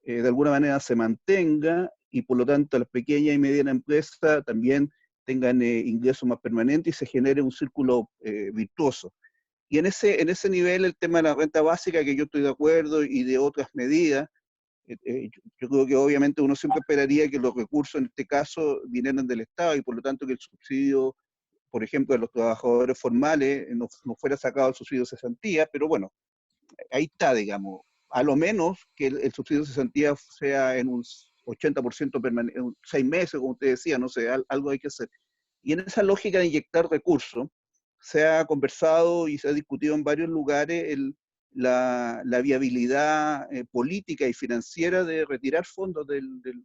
de alguna manera se mantenga y por lo tanto las pequeñas y medianas empresas también tengan ingresos más permanentes y se genere un círculo virtuoso. Y en ese nivel el tema de la renta básica, que yo estoy de acuerdo, y de otras medidas, yo creo que obviamente uno siempre esperaría que los recursos en este caso vinieran del Estado y por lo tanto que el subsidio, por ejemplo, de los trabajadores formales no fuera sacado el subsidio de cesantía, pero bueno, ahí está, digamos, a lo menos que el subsidio de cesantía sea en un 80% permanente, 6 meses, como usted decía, no sé, algo hay que hacer. Y en esa lógica de inyectar recursos, se ha conversado y se ha discutido en varios lugares la viabilidad política y financiera de retirar fondos de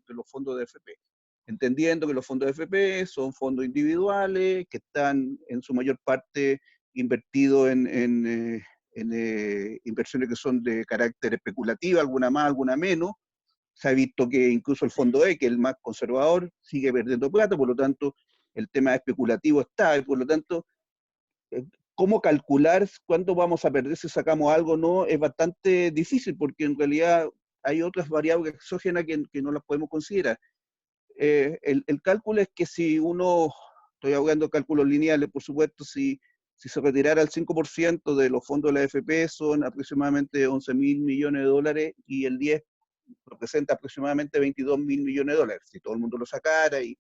los fondos de AFP, entendiendo que los fondos de AFP son fondos individuales que están en su mayor parte invertidos en inversiones que son de carácter especulativo, alguna más, alguna menos. Se ha visto que incluso el fondo E, que es el más conservador, sigue perdiendo plata, por lo tanto el tema especulativo está, y por lo tanto cómo calcular cuánto vamos a perder si sacamos algo o no es bastante difícil, porque en realidad hay otras variables exógenas que no las podemos considerar. El cálculo es que si uno, estoy hablando de cálculos lineales, por supuesto, si se retirara el 5% de los fondos de la AFP son aproximadamente 11.000 millones de dólares y el 10 representa aproximadamente 22.000 millones de dólares, si todo el mundo lo sacara. Y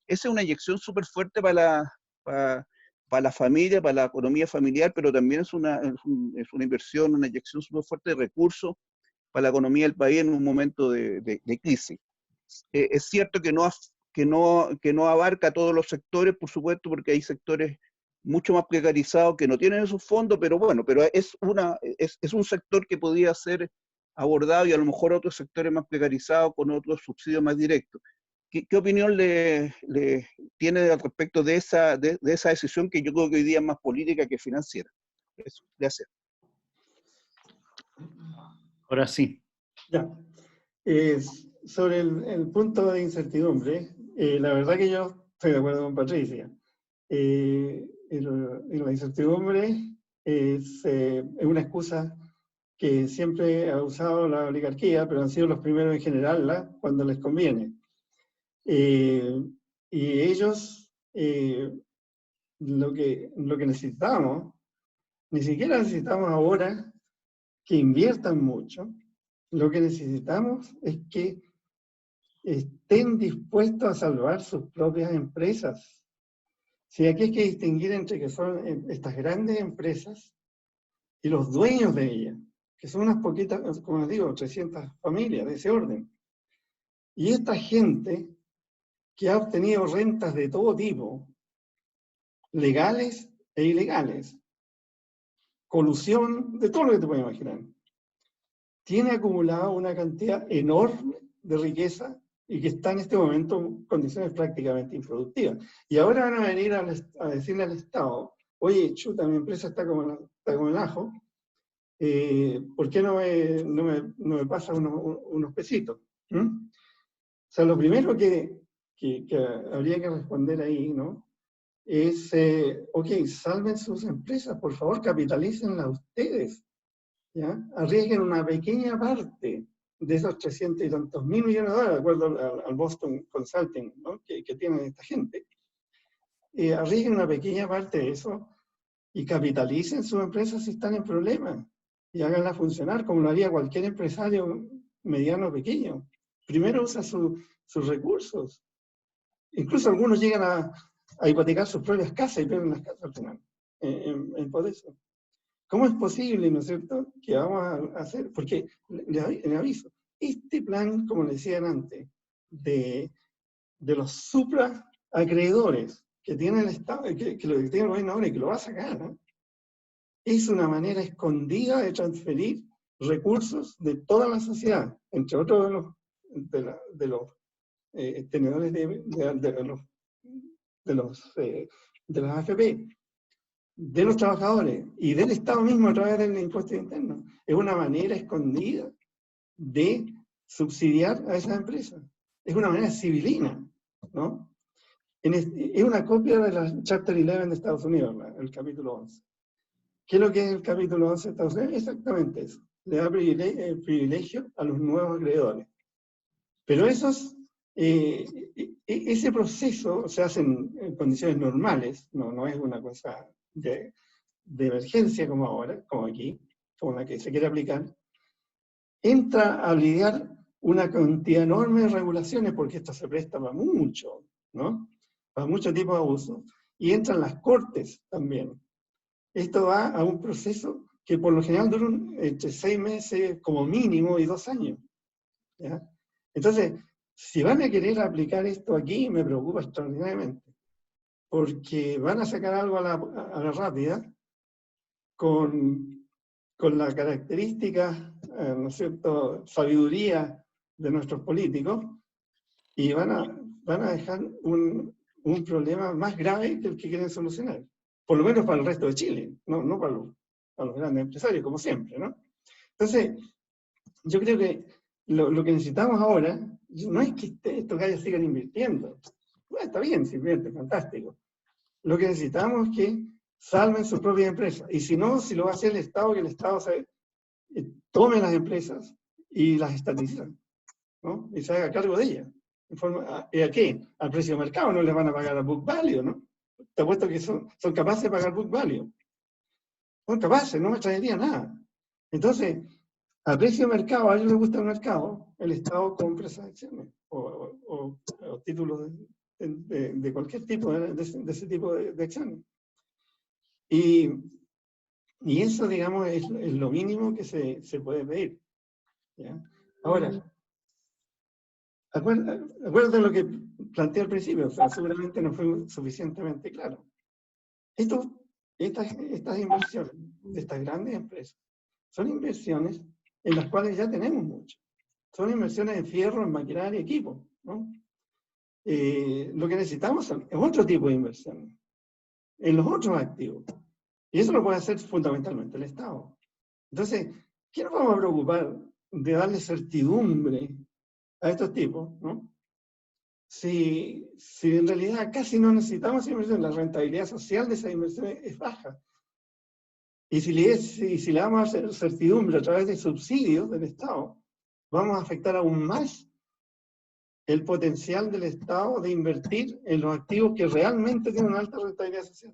esa es una inyección súper fuerte para la familia, para la economía familiar, pero también es una inversión, una inyección súper fuerte de recursos para la economía del país en un momento de crisis. Es cierto que no abarca todos los sectores, por supuesto, porque hay sectores mucho más precarizados que no tienen esos fondos, pero bueno, pero es un sector que podría ser abordado y a lo mejor otros sectores más precarizados con otros subsidios más directos. ¿Qué opinión le tiene al respecto de esa decisión que yo creo que hoy día es más política que financiera? Eso, gracias. Ahora sí. Ya. Sobre el punto de incertidumbre, la verdad que yo estoy de acuerdo con Patricia. La incertidumbre es una excusa que siempre ha usado la oligarquía, pero han sido los primeros en generarla cuando les conviene. Y ellos, lo que necesitamos, ni siquiera necesitamos ahora que inviertan mucho, lo que necesitamos es que estén dispuestos a salvar sus propias empresas. Si aquí hay que distinguir entre que son estas grandes empresas y los dueños de ellas, que son unas poquitas, como les digo, 300 familias de ese orden. Y esta gente que ha obtenido rentas de todo tipo, legales e ilegales, colusión, de todo lo que te puedes imaginar, tiene acumulado una cantidad enorme de riqueza y que está en este momento en condiciones prácticamente improductivas. Y ahora van a venir a decirle al Estado, oye, chuta, mi empresa está como el ajo, ¿por qué no me pasa unos pesitos? ¿Mm? O sea, lo primero que habría que responder ahí, ¿no? Es, ok, salven sus empresas, por favor, capitalícenlas ustedes, ¿ya? Arriesguen una pequeña parte de esos 300 y tantos mil millones de dólares, de acuerdo al Boston Consulting, ¿no? que tiene esta gente. Arriesguen una pequeña parte de eso y capitalicen sus empresas si están en problemas y háganla funcionar como lo haría cualquier empresario mediano o pequeño. Primero usa sus recursos. Incluso algunos llegan a hipotecar sus propias casas y pierden las casas al final, por eso. ¿Cómo es posible, no es cierto?, que vamos a hacer? Porque, le aviso, este plan, como le decían antes, de los supraacreedores que tiene el Estado, que lo que tiene el gobierno ahora y que lo va a sacar, ¿no?, es una manera escondida de transferir recursos de toda la sociedad, entre otros de los tenedores de las AFP, de los trabajadores y del Estado mismo a través del impuesto interno. Es una manera escondida de subsidiar a esas empresas. Es una manera civilina, ¿no? Es una copia de la Chapter 11 de Estados Unidos, el capítulo 11. ¿Qué es lo que es el capítulo 11 de Estados Unidos? Exactamente eso. Le da privilegio a los nuevos acreedores. Pero ese proceso se hace en condiciones normales, no es una cosa de emergencia como ahora, como aquí, como la que se quiere aplicar. Entra a lidiar una cantidad enorme de regulaciones, porque esto se presta para mucho, ¿no? Para mucho tipo de abuso. Y entran las cortes también. Esto va a un proceso que por lo general dura entre 6 meses como mínimo y 2 años. ¿Ya? Entonces, si van a querer aplicar esto aquí, me preocupa extraordinariamente, porque van a sacar algo a la rápida con la característica, ¿no es cierto?, sabiduría de nuestros políticos, y van a dejar un problema más grave que el que quieren solucionar, por lo menos para el resto de Chile, no para los grandes empresarios, como siempre, ¿no? Entonces, yo creo que lo que necesitamos ahora no es que estos gallos sigan invirtiendo. Bueno, está bien, si invierte, fantástico. Lo que necesitamos es que salven sus propias empresas. Y si no, si lo va a hacer el Estado, que el Estado tome las empresas y las estatice, ¿no? Y se haga cargo de ellas. ¿A qué? Al precio de mercado, no les van a pagar a book value, ¿no? Te apuesto que son capaces de pagar book value. Son capaces, no me traería nada. Entonces, a precio de mercado, a ellos les gusta el mercado, el Estado compra esas acciones o títulos de cualquier tipo, de ese tipo de acciones. Y eso, digamos, es lo mínimo que se puede pedir. ¿Ya? Ahora, acuérdate lo que planteé al principio, o sea, seguramente no fue suficientemente claro. Estas inversiones de estas grandes empresas son inversiones en las cuales ya tenemos mucho. Son inversiones en fierro, en maquinaria y equipo, ¿no? Lo que necesitamos es otro tipo de inversiones, en los otros activos. Y eso lo puede hacer fundamentalmente el Estado. Entonces, ¿qué nos vamos a preocupar de darle certidumbre a estos tipos, ¿no? Si en realidad casi no necesitamos inversión, la rentabilidad social de esa inversión es baja. Y si le damos a hacer certidumbre a través de subsidios del Estado, vamos a afectar aún más el potencial del Estado de invertir en los activos que realmente tienen una alta rentabilidad social.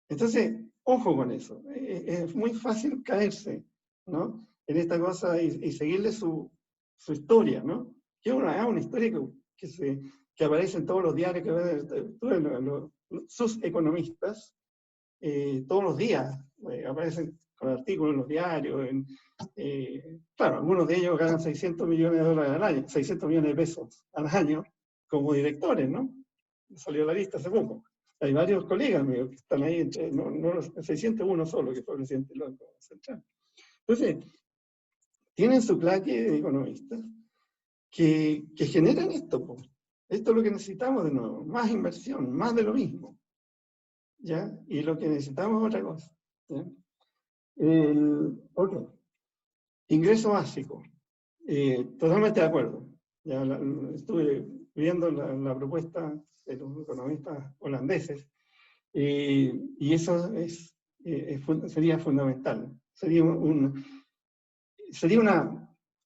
Entonces, ojo con eso. Es muy fácil caerse, ¿no?, en esta cosa y seguirle su historia, ¿no? Que es una historia que aparece en todos los diarios que ven sus economistas, todos los días aparecen con artículos en los diarios. Claro, algunos de ellos ganan 600 millones de dólares al año, 600 millones de pesos al año como directores, ¿no? Salió la lista hace poco. Hay varios colegas míos que están ahí, no 601 solo, que fue presidente del Banco Central. Entonces, tienen su claque de economistas que generan esto, po. Esto es lo que necesitamos de nuevo, más inversión, más de lo mismo, ¿ya? Y lo que necesitamos es otra cosa, ¿ya? Ok. Ingreso básico. Totalmente de acuerdo. Ya estuve viendo la propuesta de los economistas holandeses, y eso sería fundamental. Sería una,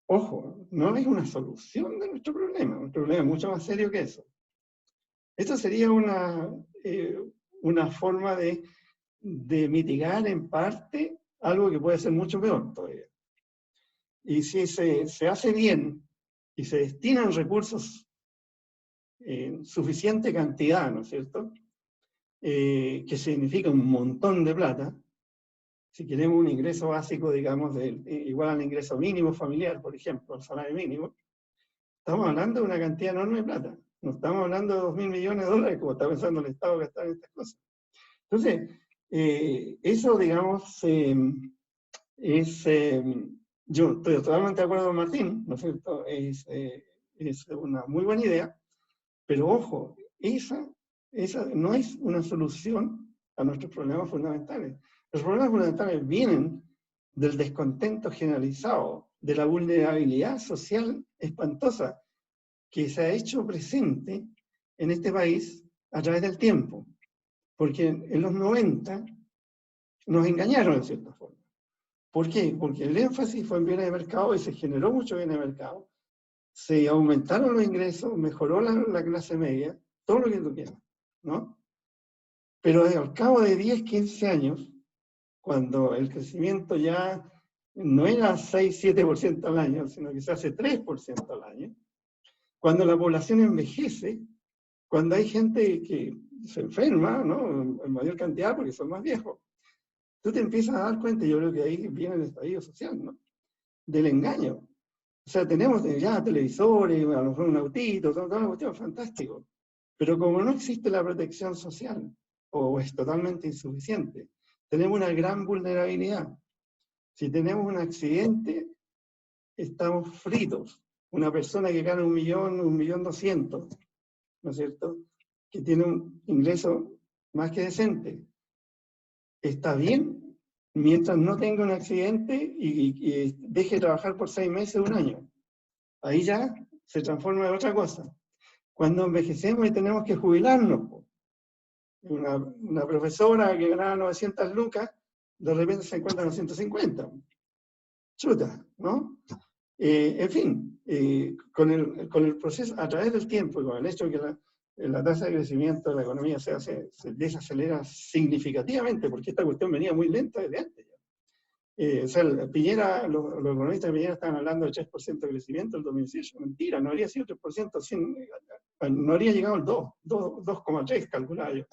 ojo, no es una solución de nuestro problema es mucho más serio que eso. Esto sería una forma de mitigar en parte algo que puede ser mucho peor todavía. Y si se hace bien y se destinan recursos en suficiente cantidad, ¿no es cierto?, que significa un montón de plata. Si queremos un ingreso básico, digamos, igual al ingreso mínimo familiar, por ejemplo, al salario mínimo, estamos hablando de una cantidad enorme de plata. No estamos hablando de 2.000 millones de dólares, como está pensando el Estado gastar en estas cosas. Entonces, eso, digamos, yo estoy totalmente de acuerdo con Martín, ¿no es cierto? Es una muy buena idea, pero ojo, esa no es una solución a nuestros problemas fundamentales. Los problemas fundamentales vienen del descontento generalizado, de la vulnerabilidad social espantosa que se ha hecho presente en este país a través del tiempo. Porque en los 90 nos engañaron en cierta forma. ¿Por qué? Porque el énfasis fue en bienes de mercado y se generó mucho bienes de mercado. Se aumentaron los ingresos, mejoró la clase media, todo lo que tú quieras, ¿no? Pero al cabo de 10, 15 años, cuando el crecimiento ya no era 6, 7% al año, sino que se hace 3% al año, cuando la población envejece, cuando hay gente que se enferma, ¿no?, en mayor cantidad porque son más viejos, tú te empiezas a dar cuenta, yo creo que ahí viene el estallido social, ¿no?, del engaño. O sea, tenemos ya televisores, a lo mejor un autito, todo una cuestión fantástico. Pero como no existe la protección social, o es totalmente insuficiente, tenemos una gran vulnerabilidad. Si tenemos un accidente, estamos fritos. Una persona que gana 1.200.000, ¿no es cierto?, que tiene un ingreso más que decente, está bien mientras no tenga un accidente y deje de trabajar por 6 meses, 1 año. Ahí ya se transforma en otra cosa. Cuando envejecemos y tenemos que jubilarnos, una profesora que ganaba 900 lucas, de repente se encuentra en 150. Chuta, ¿no? En fin, con el proceso, a través del tiempo, y con el hecho de que la tasa de crecimiento de la economía se desacelera significativamente, porque esta cuestión venía muy lenta desde antes. O sea, Piñera, los economistas de Piñera estaban hablando de 3% de crecimiento en el 2018. Mentira, no habría sido 3%, no habría llegado al 2,3, calculaba yo.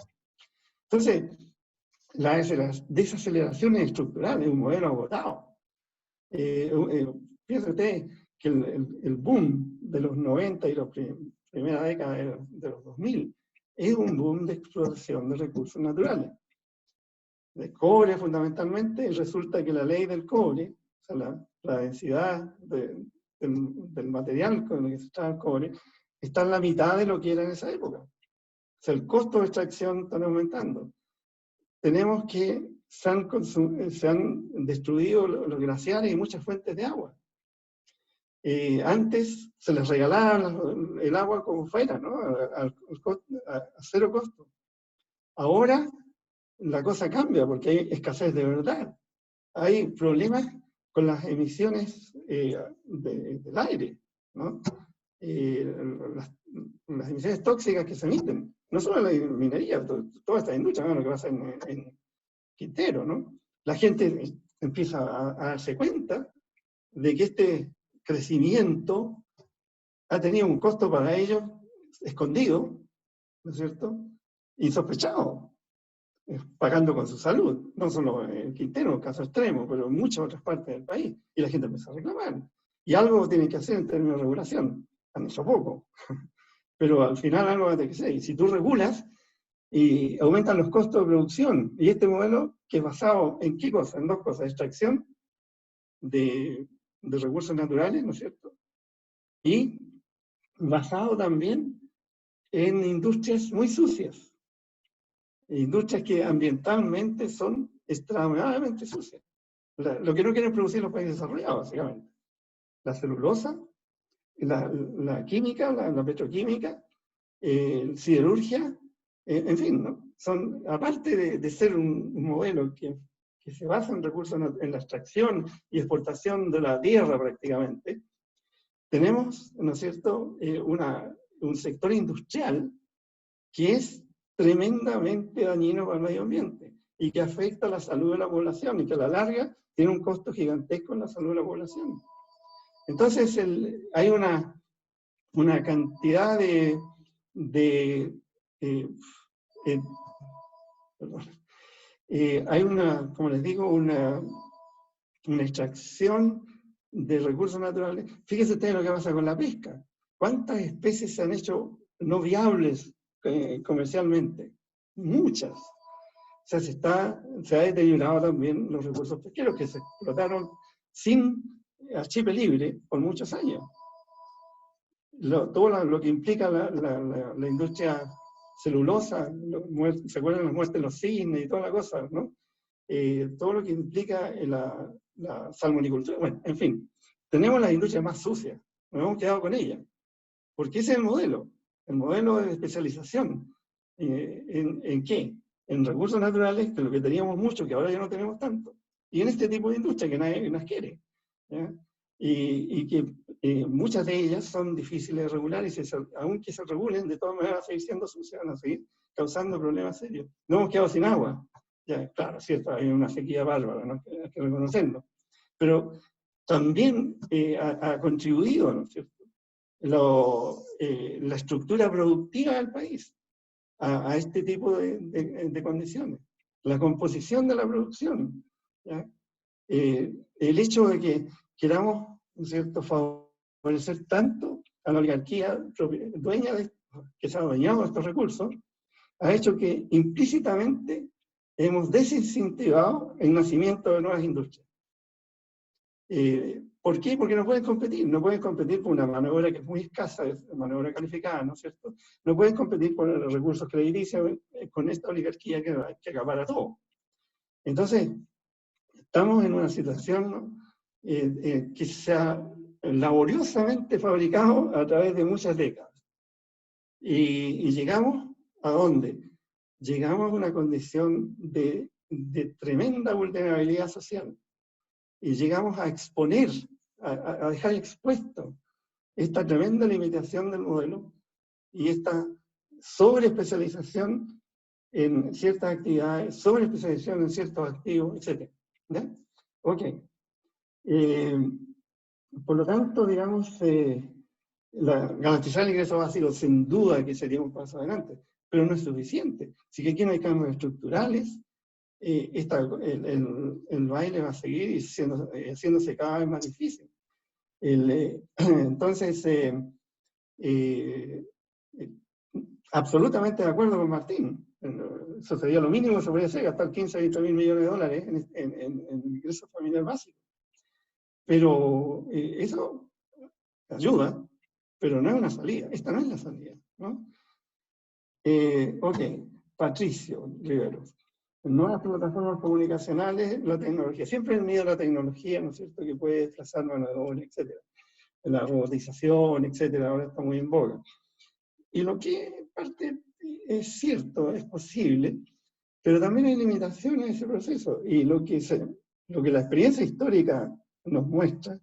Entonces, las desaceleraciones estructurales, un modelo agotado. Piensa usted que el boom de los 90 y la primera década de los 2000 es un boom de explotación de recursos naturales. De cobre fundamentalmente, y resulta que la ley del cobre, o sea, la densidad del material con el que se extrae el cobre, está en la mitad de lo que era en esa época. O sea, el costo de extracción está aumentando. tenemos que se han destruido los glaciares y muchas fuentes de agua. Antes se les regalaba el agua como fuera, ¿no? A cero costo. Ahora la cosa cambia porque hay escasez de verdad. Hay problemas con las emisiones del aire, ¿no? Las emisiones tóxicas que se emiten, no solo la minería, toda esta industria, ¿no? Lo que pasa en Quintero, ¿no? La gente empieza a darse cuenta de que este crecimiento ha tenido un costo para ellos escondido, ¿no es cierto? Insospechado, pagando con su salud, no solo en Quintero, caso extremo, pero en muchas otras partes del país, y la gente empieza a reclamar. Y algo tienen que hacer en términos de regulación, han hecho poco, pero al final algo va a tener que ser. Y si tú regulas, y aumentan los costos de producción, y este modelo que es basado en qué cosa, en dos cosas: extracción de recursos naturales, ¿no es cierto? Y basado también en industrias muy sucias, industrias que ambientalmente son extremadamente sucias. Lo que no quieren producir los países desarrollados, básicamente. La celulosa, la química, la petroquímica, siderurgia, en fin, ¿no? Son, aparte de ser un modelo que se basa en recursos, en la extracción y exportación de la tierra prácticamente, tenemos, ¿no es cierto?, un sector industrial que es tremendamente dañino para el medio ambiente y que afecta a la salud de la población y que a la larga tiene un costo gigantesco en la salud de la población. Entonces hay una cantidad hay como les digo, una extracción de recursos naturales. Fíjense ustedes lo que pasa con la pesca. ¿Cuántas especies se han hecho no viables comercialmente? Muchas. O sea, se ha deteriorado también los recursos pesqueros que se explotaron sin archipe libre por muchos años. Todo lo que implica la industria celulosa, ¿se acuerdan las muertes de los cisnes y toda la cosa, ¿no? Todo lo que implica la salmonicultura, bueno, en fin, tenemos las industrias más sucias, nos hemos quedado con ellas, porque ese es el modelo de especialización. ¿En qué? En recursos naturales, que es lo que teníamos mucho, que ahora ya no tenemos tanto, y en este tipo de industria que nadie las quiere, ¿ya? Y que muchas de ellas son difíciles de regular, y aunque se regulen, de todas maneras van a seguir siendo sucias, van a seguir causando problemas serios. No hemos quedado sin agua. Ya, claro, cierto, hay una sequía bárbara, ¿no? Hay que reconocerlo. Pero también ha contribuido, ¿no es cierto?, la estructura productiva del país a este tipo de condiciones. La composición de la producción, ¿ya? El hecho de que queramos, ¿no es cierto?, favorecer tanto a la oligarquía dueña que se ha adueñado de estos recursos, ha hecho que implícitamente hemos desincentivado el nacimiento de nuevas industrias. ¿Por qué? Porque no pueden competir con una mano de obra que es muy escasa, mano de obra calificada, ¿no es cierto? No pueden competir con los recursos crediticios, con esta oligarquía que acapara todo. Entonces, estamos en una situación, ¿no?, que se ha laboriosamente fabricado a través de muchas décadas. Y llegamos ¿a dónde? Llegamos a una condición de tremenda vulnerabilidad social. Y llegamos a exponer, a dejar expuesto esta tremenda limitación del modelo y esta sobreespecialización en ciertas actividades, sobreespecialización en ciertos activos, etc. ¿Ya? Ok. Por lo tanto, digamos, garantizar el ingreso básico sin duda que sería un paso adelante, pero no es suficiente. Si que aquí no hay cambios estructurales, el baile va a seguir haciéndose cada vez más difícil. Entonces, absolutamente de acuerdo con Martín. Eso sería lo mínimo que se podría hacer, gastar 15 a 20 mil millones de dólares en ingreso familiar básico. Pero eso ayuda, pero no es una salida. Esta no es la salida, ¿no? Ok, Patricio Rivero. nuevas plataformas comunicacionales, la tecnología. Siempre el miedo a la tecnología, ¿no es cierto?, que puede desplazar mano de obra, etc. La robotización, etcétera, ahora está muy en boga. Y lo que en parte es cierto, es posible, pero también hay limitaciones en ese proceso. Y lo que la experiencia histórica nos muestra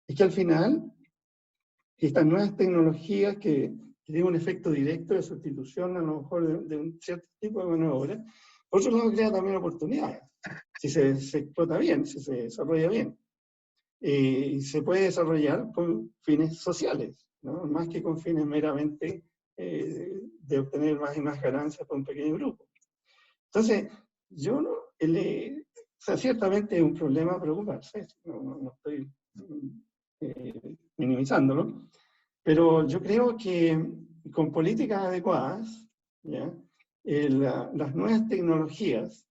es que al final estas nuevas tecnologías que tienen un efecto directo de sustitución a lo mejor de un cierto tipo de mano de obra, por otro lado crea también oportunidades, si se explota bien, si se desarrolla bien. Y se puede desarrollar con fines sociales, ¿no? Más que con fines meramente de obtener más y más ganancias para un pequeño grupo. Entonces, yo no, o sea, ciertamente es un problema preocuparse, no estoy minimizándolo, pero yo creo que con políticas adecuadas, ¿ya? Las nuevas tecnologías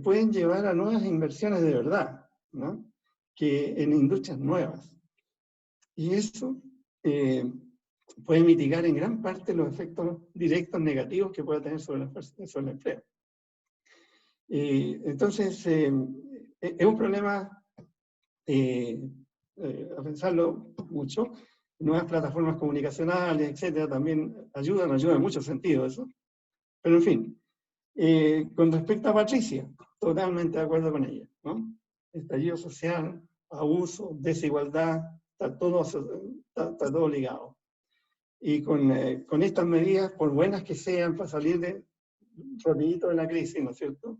pueden llevar a nuevas inversiones de verdad, ¿no? Que en industrias nuevas. Y eso puede mitigar en gran parte los efectos directos negativos que pueda tener sobre el empleo. Entonces, es un problema a pensarlo mucho. Nuevas plataformas comunicacionales, etcétera, también ayudan en muchos sentidos eso. Pero en fin, con respecto a Patricia, totalmente de acuerdo con ella, ¿no? Estallido social, abuso, desigualdad, está todo ligado. Y con estas medidas, por buenas que sean, para salir rapidito de la crisis, ¿no es cierto?,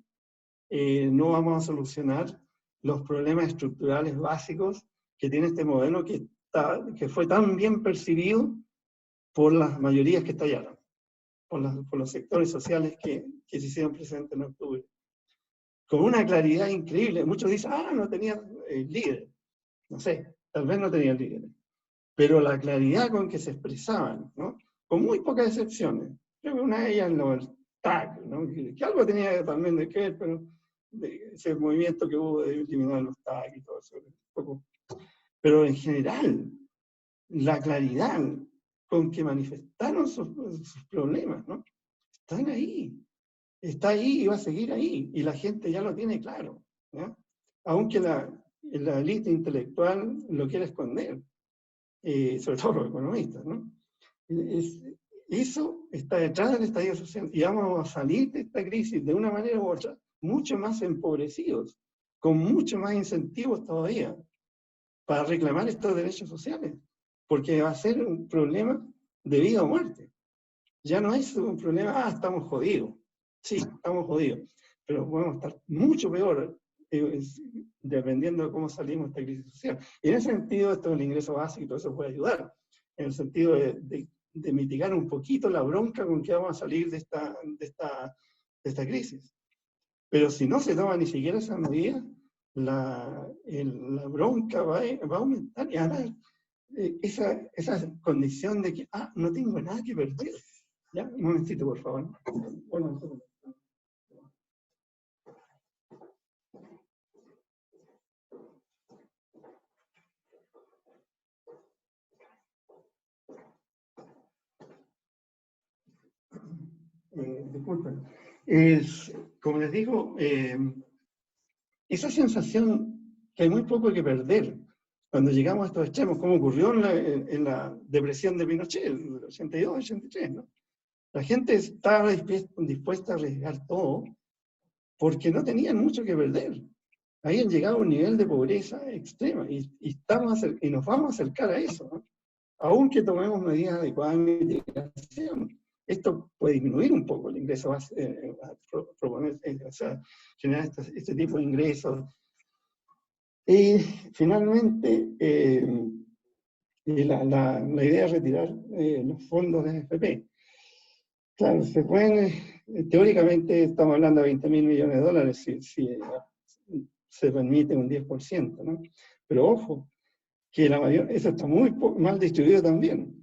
no vamos a solucionar los problemas estructurales básicos que tiene este modelo que fue tan bien percibido por las mayorías que estallaron, por los sectores sociales que se hicieron presentes en octubre. Con una claridad increíble. Muchos dicen, no tenía líderes. No sé, tal vez no tenían líderes. Pero la claridad con que se expresaban, ¿no? Con muy pocas excepciones. Creo que una de ellas el TAC, ¿no? Que algo tenía también de que ver, pero ese movimiento que hubo de eliminar los TAC y todo eso. Poco. Pero en general, la claridad con que manifestaron sus problemas, ¿no? Están ahí. Está ahí y va a seguir ahí. Y la gente ya lo tiene claro, ¿no? Aunque la élite intelectual lo quiere esconder, sobre todo los economistas, ¿no? Eso está detrás del estallido social y vamos a salir de esta crisis de una manera u otra mucho más empobrecidos, con mucho más incentivos todavía para reclamar estos derechos sociales, porque va a ser un problema de vida o muerte. Ya no es un problema, estamos jodidos. Sí, estamos jodidos, pero podemos estar mucho peor dependiendo de cómo salimos de esta crisis social. Y en ese sentido, esto del ingreso básico y todo eso puede ayudar, en el sentido de mitigar un poquito la bronca con que vamos a salir de esta crisis. Pero si no se toma ni siquiera esa medida, la bronca va a aumentar y además esa condición de que, no tengo nada que perder. ¿Ya? Un momentito, por favor. Bueno, disculpen. Como les digo, esa sensación que hay muy poco que perder cuando llegamos a estos extremos, como ocurrió en la depresión de Pinochet, el 82, 83, ¿no? La gente estaba dispuesta a arriesgar todo porque no tenían mucho que perder. Habían llegado a un nivel de pobreza extrema y nos vamos a acercar a eso, ¿no? Aunque tomemos medidas adecuadas de mitigación. Esto puede disminuir un poco el ingreso, o sea, generar este tipo de ingresos. Y finalmente, la idea es retirar los fondos de AFP. Claro, se pueden, teóricamente estamos hablando de $20.000 millones si se permite un 10%, ¿no? Pero ojo, que eso está muy mal distribuido también.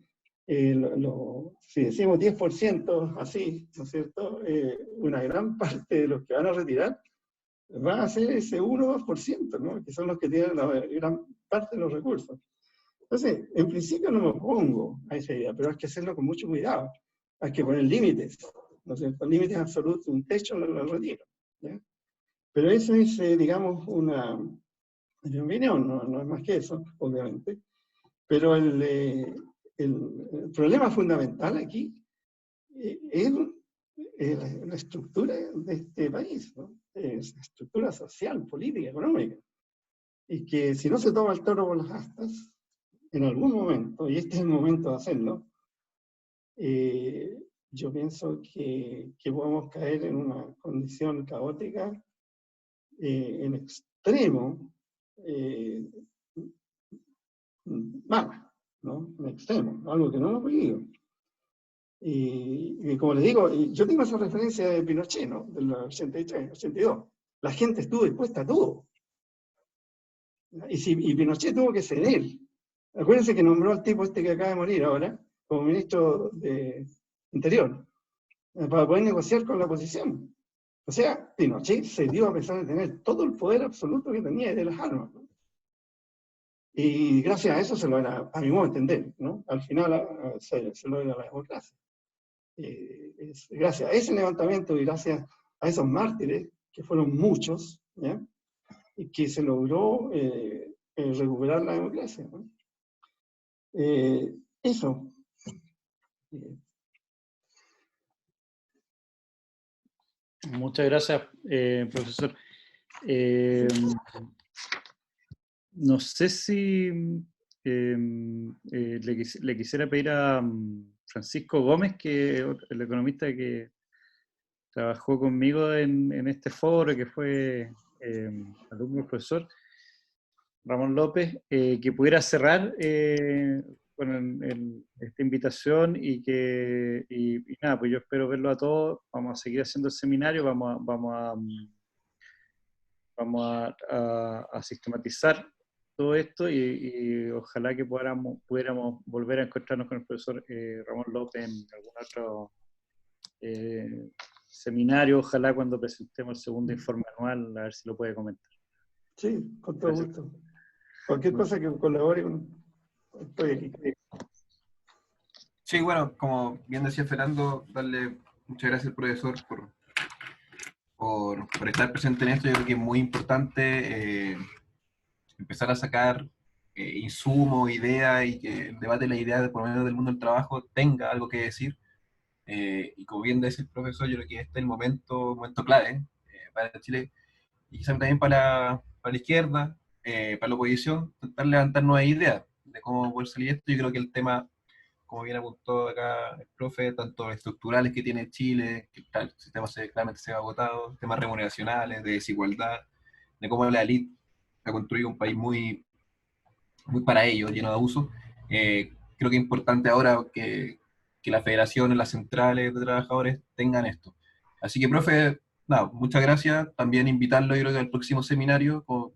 Si decimos 10% así, ¿no es cierto? Una gran parte de los que van a retirar van a ser ese 1 o 2%, ¿no? Que son los que tienen la gran parte de los recursos. Entonces, en principio no me opongo a esa idea, pero hay que hacerlo con mucho cuidado. Hay que poner límites, ¿no es cierto? Límites absolutos, un techo al retiro. ¿ya? Pero eso es, digamos, en mi opinión, no es más que eso, obviamente. Pero el problema fundamental aquí es la estructura de este país, ¿no? Es la estructura social, política, económica. Y que si no se toma el toro por las astas, en algún momento, y este es el momento de hacerlo, yo pienso que podemos caer en una condición caótica en extremo mala, ¿no? En extremo, algo que no hemos vivido. Y como les digo, yo tengo esa referencia de Pinochet, ¿no? Del 83, 82. La gente estuvo dispuesta a todo. Y Pinochet tuvo que ceder. Acuérdense que nombró al tipo este que acaba de morir ahora, como ministro de Interior, para poder negociar con la oposición. O sea, Pinochet cedió a pesar de tener todo el poder absoluto que tenía de las armas, ¿no? Y gracias a eso se logra, a mi modo de entender, ¿no? Al final se logra la democracia. Gracias a ese levantamiento y gracias a esos mártires, que fueron muchos, ¿ya? Y que se logró recuperar la democracia, ¿no? Eso. Muchas gracias, profesor. No sé si le quisiera pedir a Francisco Gómez, que el economista que trabajó conmigo en este foro, que fue alumno del profesor Ramón López, que pudiera cerrar con esta invitación y nada, pues yo espero verlo a todos. Vamos a seguir haciendo el seminario, vamos a sistematizar todo esto y ojalá que pudiéramos volver a encontrarnos con el profesor Ramón López en algún otro seminario, ojalá cuando presentemos el segundo informe anual, a ver si lo puede comentar. Sí, con todo gusto. Cualquier cosa que colabore, estoy aquí. Sí, bueno, como bien decía Fernando, darle muchas gracias al profesor por estar presente en esto. Yo creo que es muy importante empezar a sacar insumos, ideas, y que el debate de las ideas, por lo menos del mundo del trabajo, tenga algo que decir. Y como bien decía el profesor, yo creo que este es el momento clave para Chile, y quizás también para la izquierda, para la oposición, intentar levantar nuevas ideas de cómo poder salir esto. Yo creo que el tema, como bien apuntó acá el profe, tanto estructurales que tiene Chile, que el sistema claramente se ha agotado, temas remuneracionales, de desigualdad, de cómo la élite ha construido un país muy, muy para ellos, lleno de abusos. Creo que es importante ahora que las federaciones, las centrales de trabajadores tengan esto. Así que, profe, nada, muchas gracias. También invitarlo, yo creo que al próximo seminario, como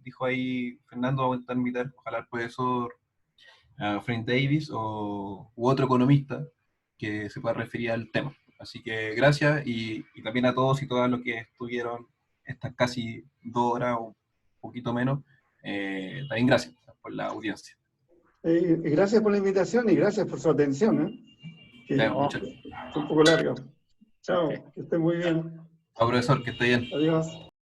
dijo ahí Fernando, vamos a intentar invitar, ojalá al profesor Frank Davis u otro economista que se pueda referir al tema. Así que gracias, y también a todos y todas los que estuvieron estas casi 2 horas o un poquito menos. También gracias por la audiencia. Gracias por la invitación y gracias por su atención. Que es un poco largo. Chao, que esté muy bien. Chao, profesor, que esté bien. Adiós.